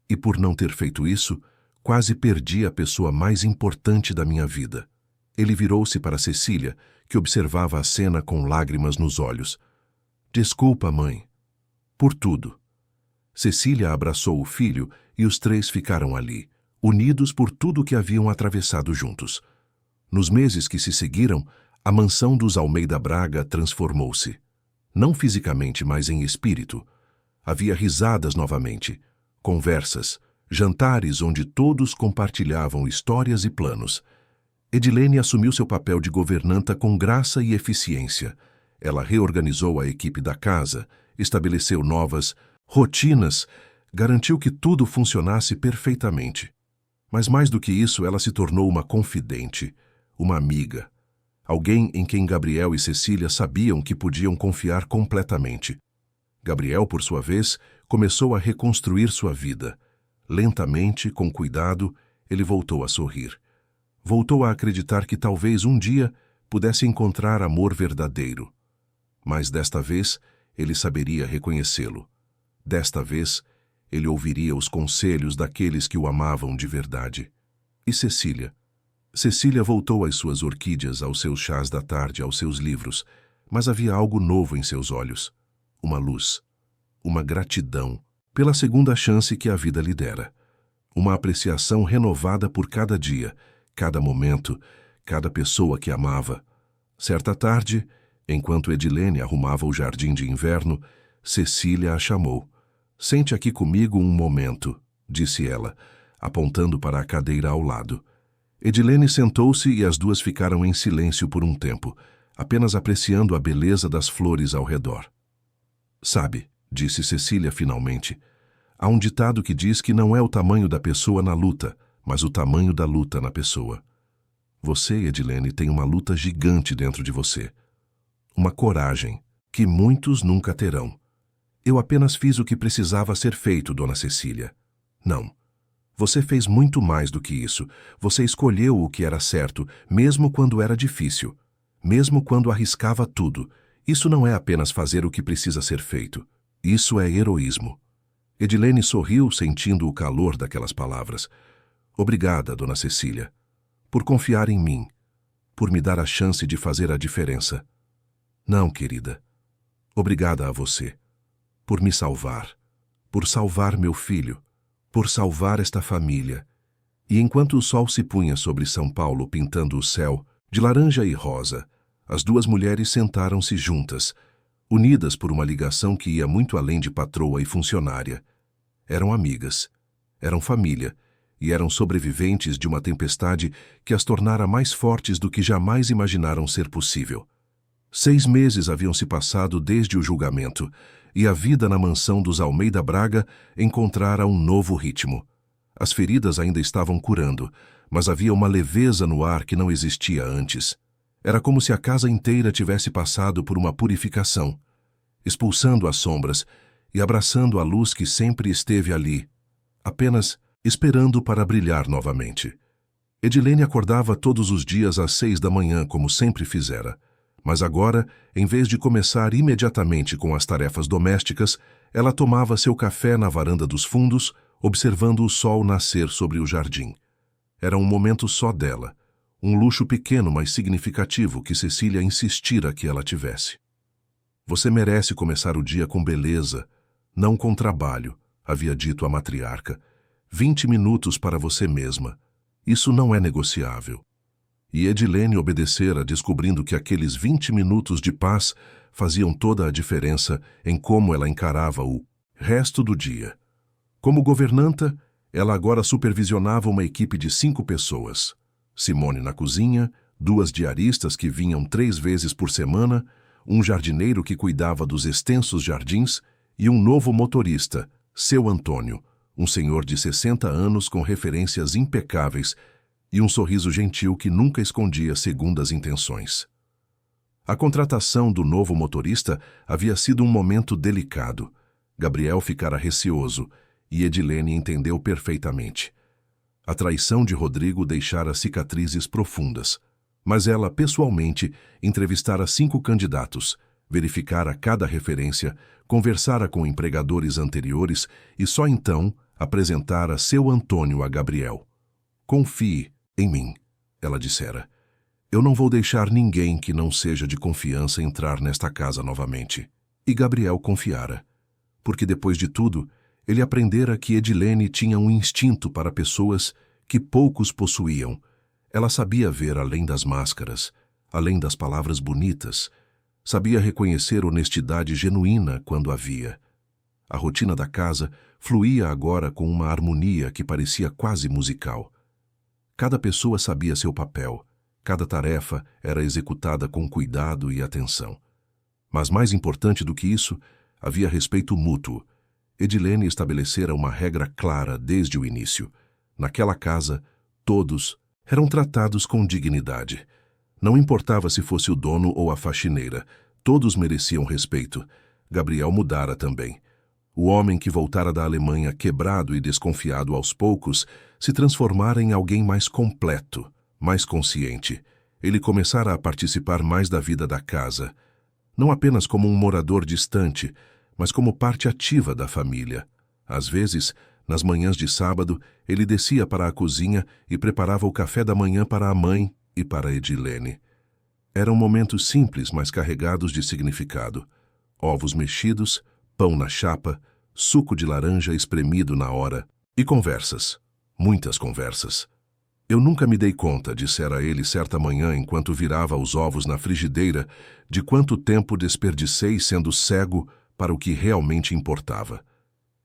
E por não ter feito isso, quase perdi a pessoa mais importante da minha vida. Ele virou-se para Cecília, que observava a cena com lágrimas nos olhos. Desculpa, mãe. Por tudo. Cecília abraçou o filho e os 3 ficaram ali, unidos por tudo que haviam atravessado juntos. Nos meses que se seguiram, a mansão dos Almeida Braga transformou-se. Não fisicamente, mas em espírito. Havia risadas novamente, conversas, jantares onde todos compartilhavam histórias e planos. Edilene assumiu seu papel de governanta com graça e eficiência. Ela reorganizou a equipe da casa, estabeleceu novas rotinas, garantiu que tudo funcionasse perfeitamente. Mas mais do que isso, ela se tornou uma confidente, uma amiga. Alguém em quem Gabriel e Cecília sabiam que podiam confiar completamente. Gabriel, por sua vez, começou a reconstruir sua vida. Lentamente, com cuidado, ele voltou a sorrir. Voltou a acreditar que talvez um dia pudesse encontrar amor verdadeiro. Mas desta vez ele saberia reconhecê-lo. Desta vez ele ouviria os conselhos daqueles que o amavam de verdade. E Cecília? Cecília voltou às suas orquídeas, aos seus chás da tarde, aos seus livros, mas havia algo novo em seus olhos. Uma luz. Uma gratidão pela segunda chance que a vida lhe dera. Uma apreciação renovada por cada dia, cada momento, cada pessoa que amava. Certa tarde, enquanto Edilene arrumava o jardim de inverno, Cecília a chamou. "Sente aqui comigo um momento", disse ela, apontando para a cadeira ao lado. Edilene sentou-se e as duas ficaram em silêncio por um tempo, apenas apreciando a beleza das flores ao redor. "Sabe", disse Cecília finalmente, "há um ditado que diz que não é o tamanho da pessoa na luta, mas o tamanho da luta na pessoa. Você, Edilene, tem uma luta gigante dentro de você. Uma coragem que muitos nunca terão. Eu apenas fiz o que precisava ser feito, dona Cecília. Não. Você fez muito mais do que isso. Você escolheu o que era certo, mesmo quando era difícil. Mesmo quando arriscava tudo. Isso não é apenas fazer o que precisa ser feito. Isso é heroísmo." Edilene sorriu, sentindo o calor daquelas palavras. "Obrigada, dona Cecília, por confiar em mim, por me dar a chance de fazer a diferença. Não, querida. Obrigada a você, por me salvar, por salvar meu filho, por salvar esta família." E enquanto o sol se punha sobre São Paulo, pintando o céu de laranja e rosa, as duas mulheres sentaram-se juntas, unidas por uma ligação que ia muito além de patroa e funcionária. Eram amigas, eram família, e eram sobreviventes de uma tempestade que as tornara mais fortes do que jamais imaginaram ser possível. 6 meses haviam se passado desde o julgamento, e a vida na mansão dos Almeida Braga encontrara um novo ritmo. As feridas ainda estavam curando, mas havia uma leveza no ar que não existia antes. Era como se a casa inteira tivesse passado por uma purificação, expulsando as sombras e abraçando a luz que sempre esteve ali, apenas esperando para brilhar novamente. Edilene acordava todos os dias às 6 da manhã, como sempre fizera. Mas agora, em vez de começar imediatamente com as tarefas domésticas, ela tomava seu café na varanda dos fundos, observando o sol nascer sobre o jardim. Era um momento só dela, um luxo pequeno, mas significativo que Cecília insistira que ela tivesse. "Você merece começar o dia com beleza, não com trabalho", havia dito a matriarca. 20 minutos para você mesma. Isso não é negociável." E Edilene obedecera, descobrindo que aqueles 20 minutos de paz faziam toda a diferença em como ela encarava o resto do dia. Como governanta, ela agora supervisionava uma equipe de 5 pessoas. Simone na cozinha, 2 diaristas que vinham 3 vezes por semana, um jardineiro que cuidava dos extensos jardins e um novo motorista, seu Antônio, um senhor de 60 anos com referências impecáveis e um sorriso gentil que nunca escondia segundas intenções. A contratação do novo motorista havia sido um momento delicado. Gabriel ficara receoso e Edilene entendeu perfeitamente. A traição de Rodrigo deixara cicatrizes profundas, mas ela, pessoalmente, entrevistara 5 candidatos, verificara cada referência, conversara com empregadores anteriores e só então apresentara seu Antônio a Gabriel. "Confie em mim", ela dissera. "Eu não vou deixar ninguém que não seja de confiança entrar nesta casa novamente." E Gabriel confiara, porque depois de tudo, ele aprendera que Edilene tinha um instinto para pessoas que poucos possuíam. Ela sabia ver além das máscaras, além das palavras bonitas, sabia reconhecer honestidade genuína quando havia. A rotina da casa fluía agora com uma harmonia que parecia quase musical. Cada pessoa sabia seu papel, cada tarefa era executada com cuidado e atenção. Mas mais importante do que isso, havia respeito mútuo. Edilene estabelecera uma regra clara desde o início. Naquela casa, todos eram tratados com dignidade. Não importava se fosse o dono ou a faxineira, todos mereciam respeito. Gabriel mudara também. O homem que voltara da Alemanha quebrado e desconfiado aos poucos se transformara em alguém mais completo, mais consciente. Ele começara a participar mais da vida da casa, não apenas como um morador distante, mas como parte ativa da família. Às vezes, nas manhãs de sábado, ele descia para a cozinha e preparava o café da manhã para a mãe e para Edilene. Eram momentos simples, mas carregados de significado. Ovos mexidos, pão na chapa, suco de laranja espremido na hora e conversas, muitas conversas. Eu nunca me dei conta, dissera ele certa manhã enquanto virava os ovos na frigideira, de quanto tempo desperdicei sendo cego para o que realmente importava.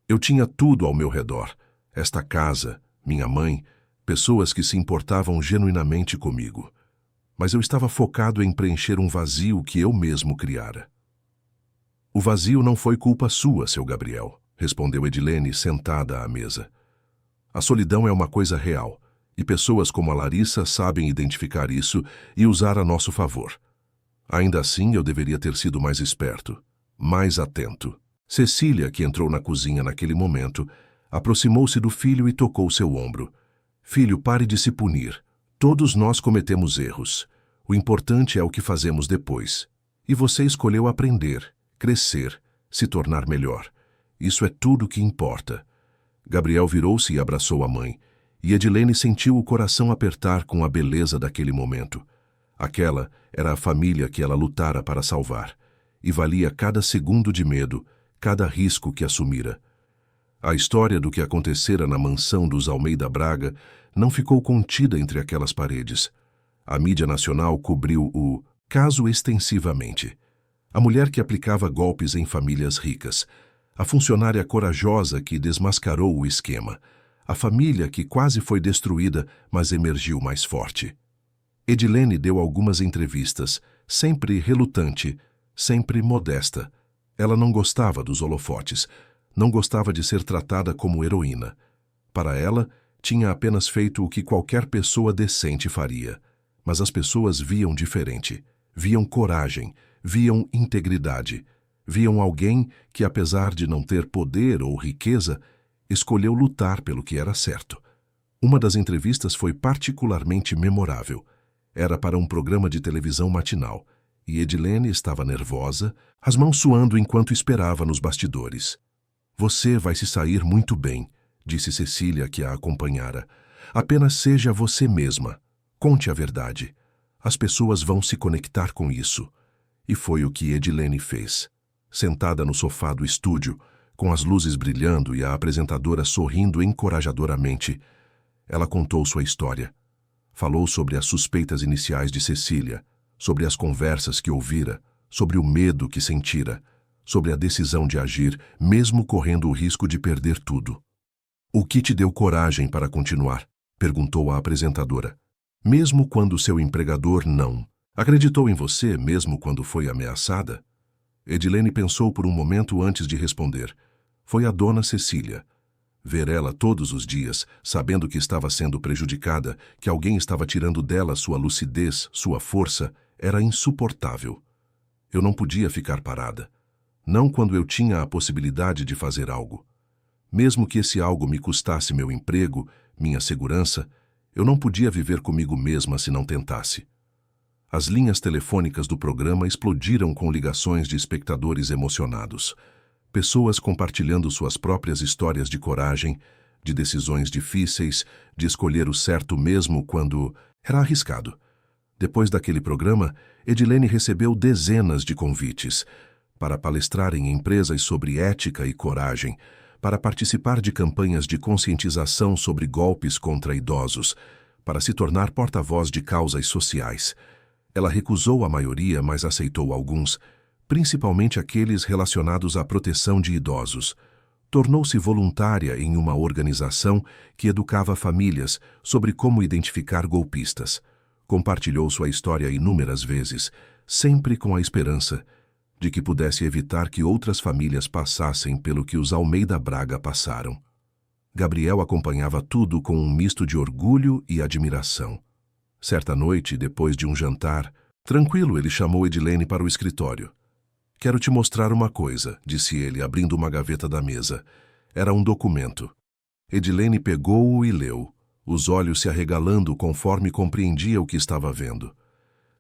Eu tinha tudo ao meu redor, esta casa, minha mãe, pessoas que se importavam genuinamente comigo. Mas eu estava focado em preencher um vazio que eu mesmo criara. O vazio não foi culpa sua, seu Gabriel, respondeu Edilene sentada à mesa. A solidão é uma coisa real, e pessoas como a Larissa sabem identificar isso e usar a nosso favor. Ainda assim, eu deveria ter sido mais esperto, mais atento. Cecília, que entrou na cozinha naquele momento, aproximou-se do filho e tocou seu ombro. Filho, pare de se punir. Todos nós cometemos erros. O importante é o que fazemos depois. E você escolheu aprender, crescer, se tornar melhor. Isso é tudo o que importa. Gabriel virou-se e abraçou a mãe, e Edilene sentiu o coração apertar com a beleza daquele momento. Aquela era a família que ela lutara para salvar, e valia cada segundo de medo, cada risco que assumira. A história do que acontecera na mansão dos Almeida Braga não ficou contida entre aquelas paredes. A mídia nacional cobriu o caso extensivamente. A mulher que aplicava golpes em famílias ricas, a funcionária corajosa que desmascarou o esquema, a família que quase foi destruída, mas emergiu mais forte. Edilene deu algumas entrevistas, sempre relutante, sempre modesta. Ela não gostava dos holofotes, não gostava de ser tratada como heroína. Para ela, tinha apenas feito o que qualquer pessoa decente faria. Mas as pessoas viam diferente, viam coragem, viam integridade, viam alguém que, apesar de não ter poder ou riqueza, escolheu lutar pelo que era certo. Uma das entrevistas foi particularmente memorável. Era para um programa de televisão matinal, e Edilene estava nervosa, as mãos suando enquanto esperava nos bastidores. Você vai se sair muito bem, disse Cecília, que a acompanhara. Apenas seja você mesma. Conte a verdade. As pessoas vão se conectar com isso. E foi o que Edilene fez. Sentada no sofá do estúdio, com as luzes brilhando e a apresentadora sorrindo encorajadoramente, ela contou sua história. Falou sobre as suspeitas iniciais de Cecília, sobre as conversas que ouvira, sobre o medo que sentira, sobre a decisão de agir, mesmo correndo o risco de perder tudo. O que te deu coragem para continuar? Perguntou a apresentadora. Mesmo quando seu empregador não acreditou em você, mesmo quando foi ameaçada? Edilene pensou por um momento antes de responder. Foi a dona Cecília. Ver ela todos os dias, sabendo que estava sendo prejudicada, que alguém estava tirando dela sua lucidez, sua força, era insuportável. Eu não podia ficar parada. Não quando eu tinha a possibilidade de fazer algo. Mesmo que esse algo me custasse meu emprego, minha segurança, eu não podia viver comigo mesma se não tentasse. As linhas telefônicas do programa explodiram com ligações de espectadores emocionados. Pessoas compartilhando suas próprias histórias de coragem, de decisões difíceis, de escolher o certo mesmo quando era arriscado. Depois daquele programa, Edilene recebeu dezenas de convites para palestrar em empresas sobre ética e coragem, para participar de campanhas de conscientização sobre golpes contra idosos, para se tornar porta-voz de causas sociais. Ela recusou a maioria, mas aceitou alguns, principalmente aqueles relacionados à proteção de idosos. Tornou-se voluntária em uma organização que educava famílias sobre como identificar golpistas. Compartilhou sua história inúmeras vezes, sempre com a esperança de que pudesse evitar que outras famílias passassem pelo que os Almeida Braga passaram. Gabriel acompanhava tudo com um misto de orgulho e admiração. Certa noite, depois de um jantar, tranquilo, ele chamou Edilene para o escritório. Quero te mostrar uma coisa, disse ele, abrindo uma gaveta da mesa. Era um documento. Edilene pegou-o e leu. os olhos se arregalando conforme compreendia o que estava vendo.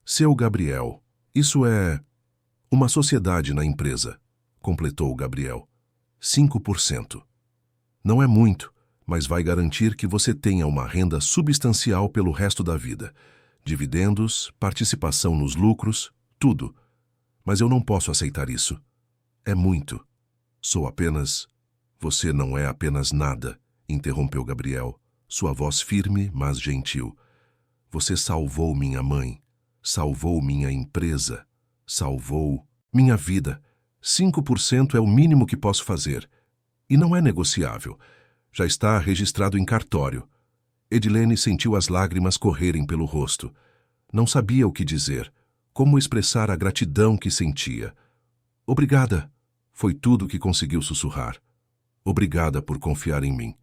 Seu Gabriel, isso é uma sociedade na empresa, completou Gabriel. 5%. Não é muito, mas vai garantir que você tenha uma renda substancial pelo resto da vida. Dividendos, participação nos lucros, tudo. Mas eu não posso aceitar isso. É muito. Sou apenas... Você não é apenas nada, interrompeu Gabriel, sua voz firme, mas gentil. Você salvou minha mãe, salvou minha empresa, salvou minha vida. 5% é o mínimo que posso fazer. E não é negociável. Já está registrado em cartório. Edilene sentiu as lágrimas correrem pelo rosto. Não sabia o que dizer, como expressar a gratidão que sentia. Obrigada, foi tudo o que conseguiu sussurrar. Obrigada por confiar em mim.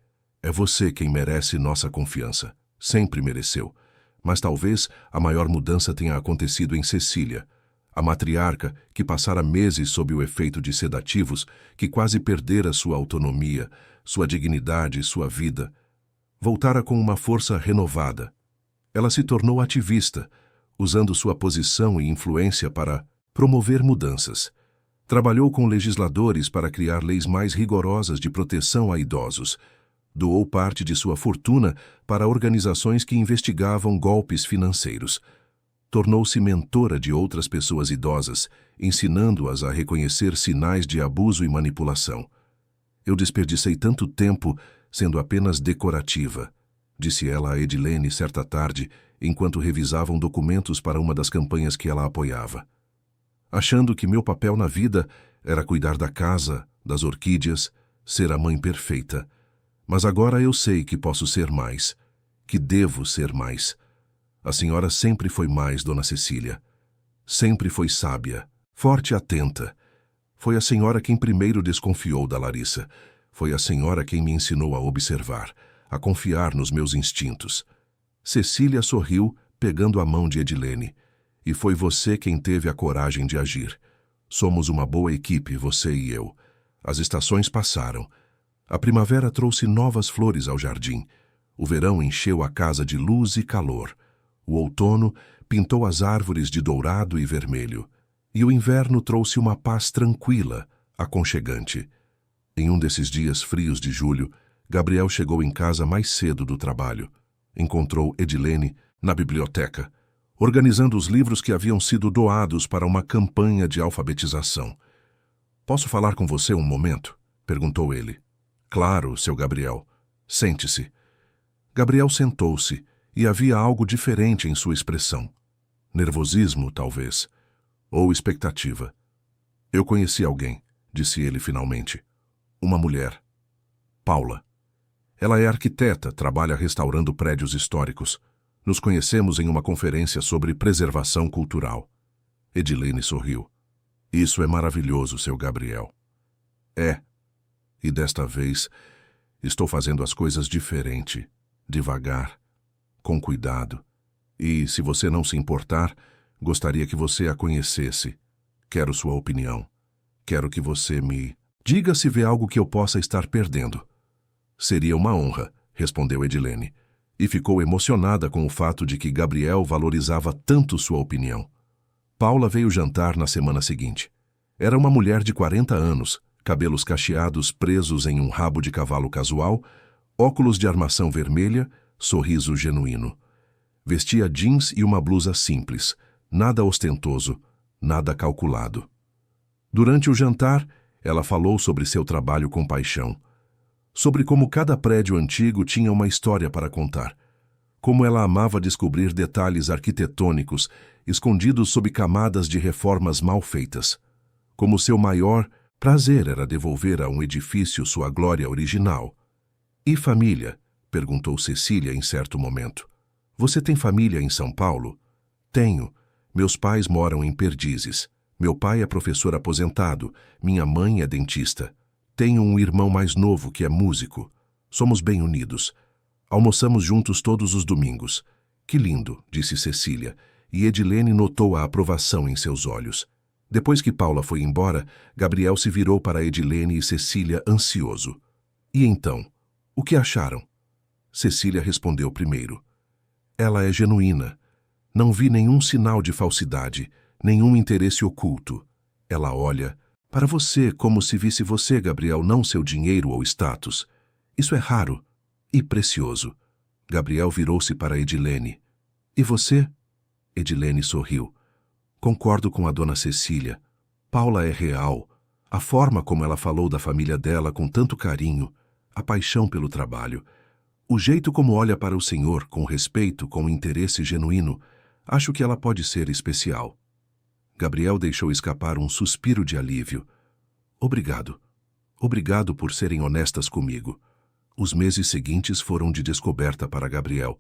É você quem merece nossa confiança. Sempre mereceu. Mas talvez a maior mudança tenha acontecido em Cecília, a matriarca que passara meses sob o efeito de sedativos, que quase perdera sua autonomia, sua dignidade e sua vida. Voltara com uma força renovada. Ela se tornou ativista, usando sua posição e influência para promover mudanças. Trabalhou com legisladores para criar leis mais rigorosas de proteção a idosos. Doou parte de sua fortuna para organizações que investigavam golpes financeiros. Tornou-se mentora de outras pessoas idosas, ensinando-as a reconhecer sinais de abuso e manipulação. Eu desperdicei tanto tempo sendo apenas decorativa, disse ela a Edilene certa tarde, enquanto revisavam documentos para uma das campanhas que ela apoiava. Achando que meu papel na vida era cuidar da casa, das orquídeas, ser a mãe perfeita. Mas agora eu sei que posso ser mais, que devo ser mais. A senhora sempre foi mais, Dona Cecília. Sempre foi sábia, forte e atenta. Foi a senhora quem primeiro desconfiou da Larissa. Foi a senhora quem me ensinou a observar, a confiar nos meus instintos. Cecília sorriu, pegando a mão de Edilene. E foi você quem teve a coragem de agir. Somos uma boa equipe, você e eu. As estações passaram. A primavera trouxe novas flores ao jardim. O verão encheu a casa de luz e calor. O outono pintou as árvores de dourado e vermelho. E o inverno trouxe uma paz tranquila, aconchegante. Em um desses dias frios de julho, Gabriel chegou em casa mais cedo do trabalho. Encontrou Edilene na biblioteca, organizando os livros que haviam sido doados para uma campanha de alfabetização. "Posso falar com você um momento?" perguntou ele. "Claro, seu Gabriel. Sente-se." Gabriel sentou-se e havia algo diferente em sua expressão. Nervosismo, talvez. Ou expectativa. "Eu conheci alguém", disse ele finalmente. "Uma mulher. Paula. Ela é arquiteta, trabalha restaurando prédios históricos. Nos conhecemos em uma conferência sobre preservação cultural." Edilene sorriu. "Isso é maravilhoso, seu Gabriel." "É. E desta vez, estou fazendo as coisas diferente, devagar, com cuidado. E, se você não se importar, gostaria que você a conhecesse. Quero sua opinião. Quero que você me diga se vê algo que eu possa estar perdendo." "Seria uma honra", respondeu Edilene. E ficou emocionada com o fato de que Gabriel valorizava tanto sua opinião. Paula veio jantar na semana seguinte. Era uma mulher de 40 anos, cabelos cacheados presos em um rabo de cavalo casual, óculos de armação vermelha, sorriso genuíno. Vestia jeans e uma blusa simples, nada ostentoso, nada calculado. Durante o jantar, ela falou sobre seu trabalho com paixão, sobre como cada prédio antigo tinha uma história para contar, como ela amava descobrir detalhes arquitetônicos escondidos sob camadas de reformas mal feitas, como seu maior prazer era devolver a um edifício sua glória original. "E família?" perguntou Cecília em certo momento. "Você tem família em São Paulo?" "Tenho. Meus pais moram em Perdizes. Meu pai é professor aposentado, minha mãe é dentista. Tenho um irmão mais novo que é músico. Somos bem unidos. Almoçamos juntos todos os domingos." "Que lindo", disse Cecília, e Edilene notou a aprovação em seus olhos. Depois que Paula foi embora, Gabriel se virou para Edilene e Cecília ansioso. "E então, o que acharam?" Cecília respondeu primeiro. Ela é genuína. Não vi nenhum sinal de falsidade, nenhum interesse oculto. Ela olha para você como se visse você, Gabriel, não seu dinheiro ou status. Isso é raro e precioso. Gabriel virou-se para Edilene. E você? Edilene sorriu. Concordo com a dona Cecília. Paula é real. A forma como ela falou da família dela com tanto carinho, a paixão pelo trabalho, o jeito como olha para o Senhor com respeito, com interesse genuíno, acho que ela pode ser especial. Gabriel deixou escapar um suspiro de alívio. Obrigado. Obrigado por serem honestas comigo. Os meses seguintes foram de descoberta para Gabriel.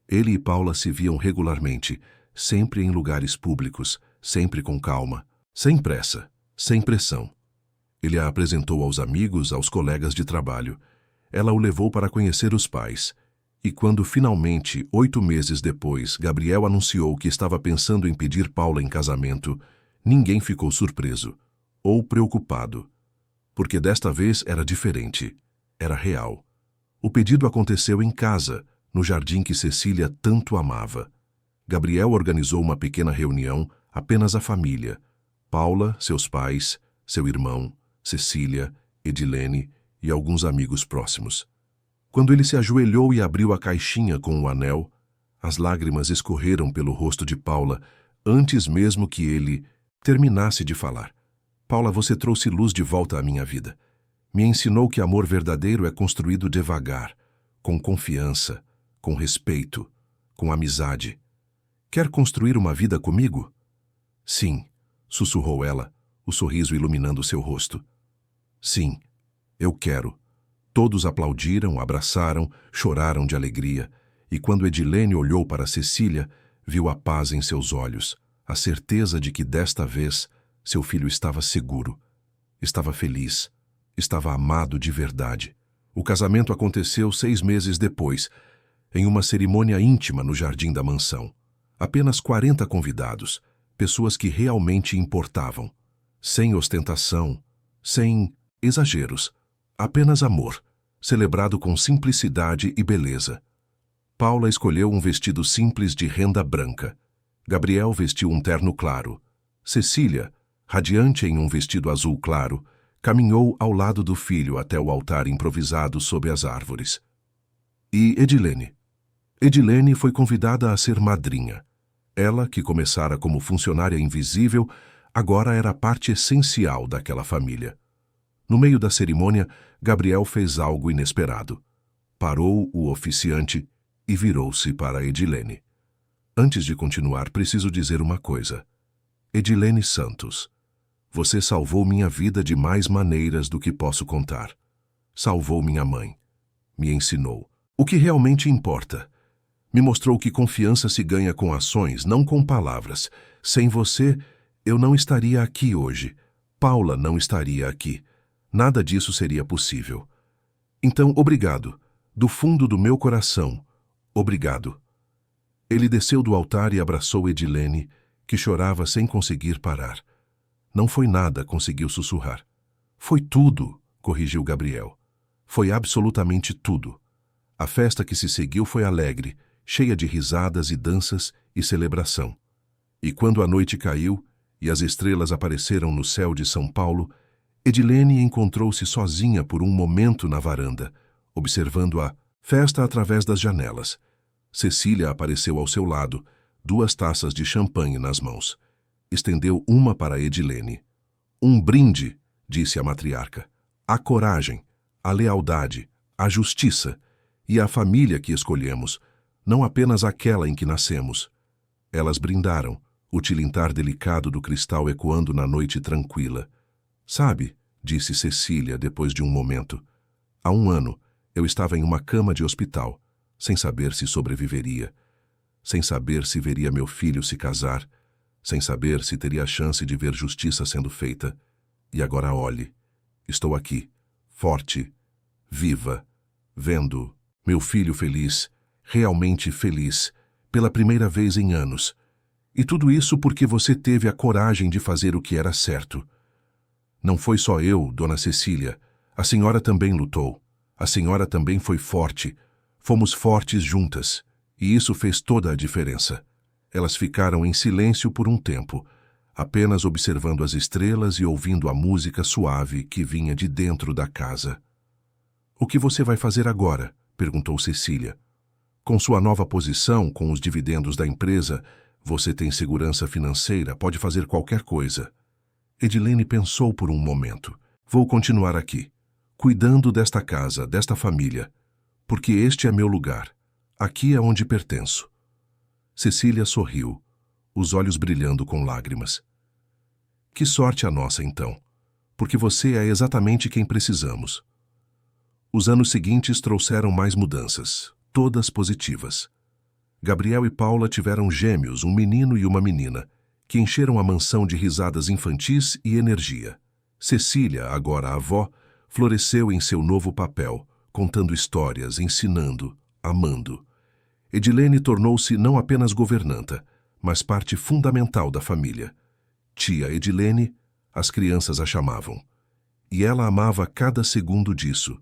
Ele e Paula se viam regularmente, sempre em lugares públicos, sempre com calma, sem pressa, sem pressão. Ele a apresentou aos amigos, aos colegas de trabalho. Ela o levou para conhecer os pais. E quando finalmente, 8 meses depois, Gabriel anunciou que estava pensando em pedir Paula em casamento, ninguém ficou surpreso ou preocupado, porque desta vez era diferente, era real. O pedido aconteceu em casa, no jardim que Cecília tanto amava. Gabriel organizou uma pequena reunião, apenas a família. Paula, seus pais, seu irmão, Cecília, Edilene e alguns amigos próximos. Quando ele se ajoelhou e abriu a caixinha com o anel, as lágrimas escorreram pelo rosto de Paula antes mesmo que ele terminasse de falar. Paula, você trouxe luz de volta à minha vida. Me ensinou que amor verdadeiro é construído devagar, com confiança, com respeito, com amizade. Quer construir uma vida comigo? Sim, sussurrou ela, o sorriso iluminando seu rosto. Sim, eu quero. Todos aplaudiram, abraçaram, choraram de alegria, e quando Edilene olhou para Cecília, viu a paz em seus olhos, a certeza de que desta vez seu filho estava seguro, estava feliz, estava amado de verdade. O casamento aconteceu 6 meses depois, em uma cerimônia íntima no jardim da mansão. Apenas 40 convidados, pessoas que realmente importavam, sem ostentação, sem exageros, apenas amor, celebrado com simplicidade e beleza. Paula escolheu um vestido simples de renda branca. Gabriel vestiu um terno claro. Cecília, radiante em um vestido azul claro, caminhou ao lado do filho até o altar improvisado sob as árvores. E Edilene? Edilene foi convidada a ser madrinha. Ela, que começara como funcionária invisível, agora era parte essencial daquela família. No meio da cerimônia, Gabriel fez algo inesperado. Parou o oficiante e virou-se para Edilene. Antes de continuar, preciso dizer uma coisa. Edilene Santos, você salvou minha vida de mais maneiras do que posso contar. Salvou minha mãe. Me ensinou o que realmente importa. Me mostrou que confiança se ganha com ações, não com palavras. Sem você, eu não estaria aqui hoje. Paula não estaria aqui. Nada disso seria possível. Então, obrigado. Do fundo do meu coração, obrigado. Ele desceu do altar e abraçou Edilene, que chorava sem conseguir parar. Não foi nada, conseguiu sussurrar. Foi tudo, corrigiu Gabriel. Foi absolutamente tudo. A festa que se seguiu foi alegre, cheia de risadas e danças e celebração. E quando a noite caiu e as estrelas apareceram no céu de São Paulo, Edilene encontrou-se sozinha por um momento na varanda, observando a festa através das janelas. Cecília apareceu ao seu lado, 2 taças de champanhe nas mãos. Estendeu uma para Edilene. Um brinde, disse a matriarca. A coragem, a lealdade, a justiça e a família que escolhemos, não apenas aquela em que nascemos. Elas brindaram, o tilintar delicado do cristal ecoando na noite tranquila. Sabe, disse Cecília depois de um momento, há 1 ano eu estava em uma cama de hospital, sem saber se sobreviveria, sem saber se veria meu filho se casar, sem saber se teria a chance de ver justiça sendo feita. E agora olhe, estou aqui, forte, viva, vendo meu filho feliz, realmente feliz, pela primeira vez em anos. E tudo isso porque você teve a coragem de fazer o que era certo. Não foi só eu, dona Cecília. A senhora também lutou. A senhora também foi forte. Fomos fortes juntas, e isso fez toda a diferença. Elas ficaram em silêncio por um tempo, apenas observando as estrelas e ouvindo a música suave que vinha de dentro da casa. "O que você vai fazer agora?" perguntou Cecília. "Com sua nova posição, com os dividendos da empresa, você tem segurança financeira, pode fazer qualquer coisa." Edilene pensou por um momento. "Vou continuar aqui, cuidando desta casa, desta família, porque este é meu lugar. Aqui é onde pertenço." Cecília sorriu, os olhos brilhando com lágrimas. "Que sorte a nossa, então, porque você é exatamente quem precisamos." Os anos seguintes trouxeram mais mudanças, todas positivas. Gabriel e Paula tiveram gêmeos, um menino e uma menina, que encheram a mansão de risadas infantis e energia. Cecília, agora avó, floresceu em seu novo papel, contando histórias, ensinando, amando. Edilene tornou-se não apenas governanta, mas parte fundamental da família. Tia Edilene, as crianças a chamavam. E ela amava cada segundo disso.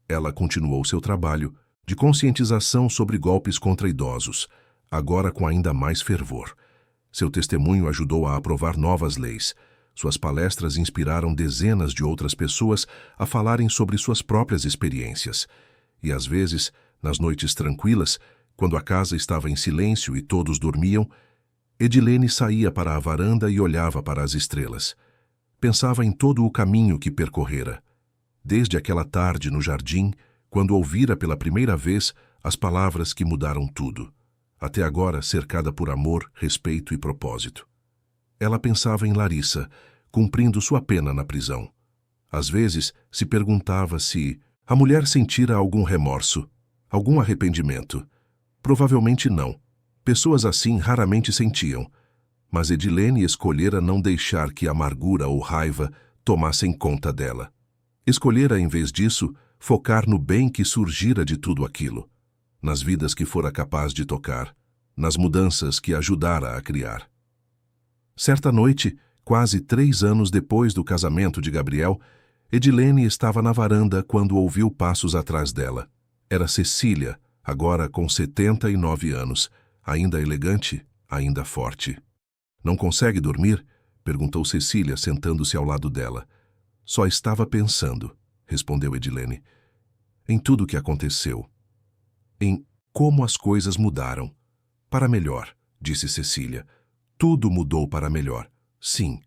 Ela continuou seu trabalho de conscientização sobre golpes contra idosos, agora com ainda mais fervor. Seu testemunho ajudou a aprovar novas leis. Suas palestras inspiraram dezenas de outras pessoas a falarem sobre suas próprias experiências. E às vezes, nas noites tranquilas, quando a casa estava em silêncio e todos dormiam, Edilene saía para a varanda e olhava para as estrelas. Pensava em todo o caminho que percorrera. Desde aquela tarde no jardim, quando ouvira pela primeira vez as palavras que mudaram tudo, até agora cercada por amor, respeito e propósito. Ela pensava em Larissa, cumprindo sua pena na prisão. Às vezes, se perguntava se a mulher sentira algum remorso, algum arrependimento. Provavelmente não. Pessoas assim raramente sentiam. Mas Edilene escolhera não deixar que amargura ou raiva tomassem conta dela. Escolhera, em vez disso, focar no bem que surgira de tudo aquilo, nas vidas que fora capaz de tocar, nas mudanças que ajudara a criar. Certa noite, quase 3 anos depois do casamento de Gabriel, Edilene estava na varanda quando ouviu passos atrás dela. Era Cecília, agora com 79 anos, ainda elegante, ainda forte. "Não consegue dormir?" perguntou Cecília, sentando-se ao lado dela. "Só estava pensando", respondeu Edilene, "em tudo o que aconteceu. Em como as coisas mudaram. Para melhor", disse Cecília. "Tudo mudou para melhor. Sim,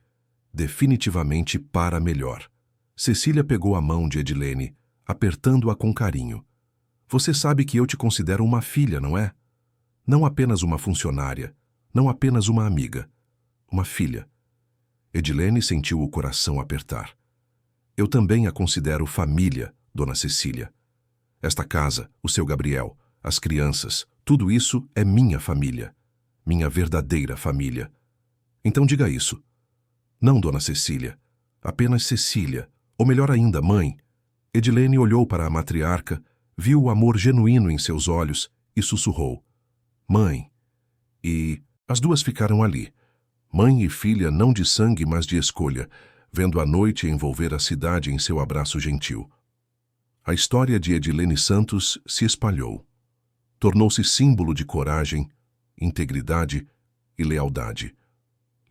definitivamente para melhor." Cecília pegou a mão de Edilene, apertando-a com carinho. "Você sabe que eu te considero uma filha, não é? Não apenas uma funcionária, não apenas uma amiga. Uma filha." Edilene sentiu o coração apertar. "Eu também a considero família, Dona Cecília. Esta casa, o seu Gabriel, as crianças, tudo isso é minha família. Minha verdadeira família. Então diga isso." "Não, Dona Cecília. Apenas Cecília. Ou melhor ainda, mãe." Edilene olhou para a matriarca, viu o amor genuíno em seus olhos e sussurrou: "Mãe." E as duas ficaram ali. Mãe e filha não de sangue, mas de escolha, vendo a noite envolver a cidade em seu abraço gentil. A história de Edilene Santos se espalhou. Tornou-se símbolo de coragem, integridade e lealdade.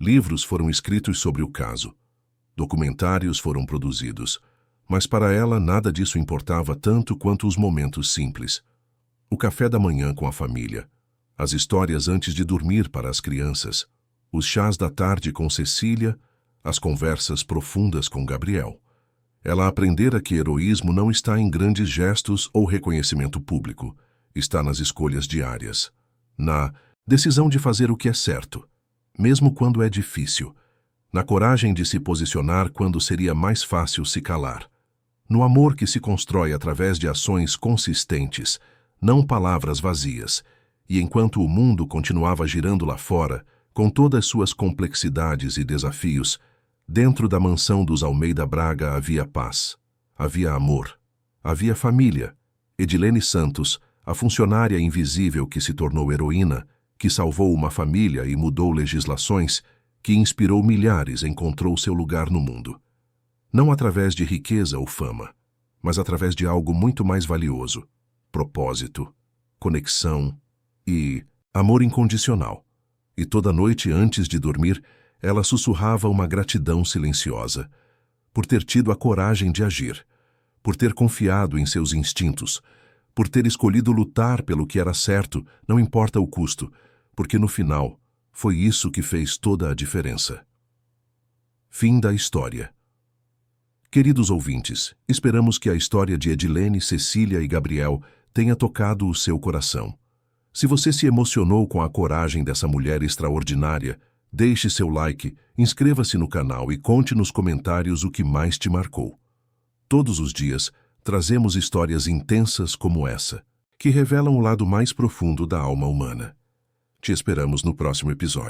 Livros foram escritos sobre o caso. Documentários foram produzidos. Mas para ela nada disso importava tanto quanto os momentos simples. O café da manhã com a família. As histórias antes de dormir para as crianças. Os chás da tarde com Cecília. As conversas profundas com Gabriel. Ela aprendera que heroísmo não está em grandes gestos ou reconhecimento público. Está nas escolhas diárias. Na decisão de fazer o que é certo, mesmo quando é difícil. Na coragem de se posicionar quando seria mais fácil se calar. No amor que se constrói através de ações consistentes, não palavras vazias. E enquanto o mundo continuava girando lá fora, com todas suas complexidades e desafios, dentro da mansão dos Almeida Braga havia paz, havia amor, havia família. Edilene Santos, a funcionária invisível que se tornou heroína, que salvou uma família e mudou legislações, que inspirou milhares, encontrou seu lugar no mundo. Não através de riqueza ou fama, mas através de algo muito mais valioso: propósito. conexão e amor incondicional. E toda noite antes de dormir, ela sussurrava uma gratidão silenciosa, por ter tido a coragem de agir, por ter confiado em seus instintos, por ter escolhido lutar pelo que era certo, não importa o custo, porque no final foi isso que fez toda a diferença. Fim da história. Queridos ouvintes, esperamos que a história de Edilene, Cecília e Gabriel tenha tocado o seu coração. Se você se emocionou com a coragem dessa mulher extraordinária, deixe seu like, inscreva-se no canal e conte nos comentários o que mais te marcou. Todos os dias, trazemos histórias intensas como essa, que revelam o lado mais profundo da alma humana. Te esperamos no próximo episódio.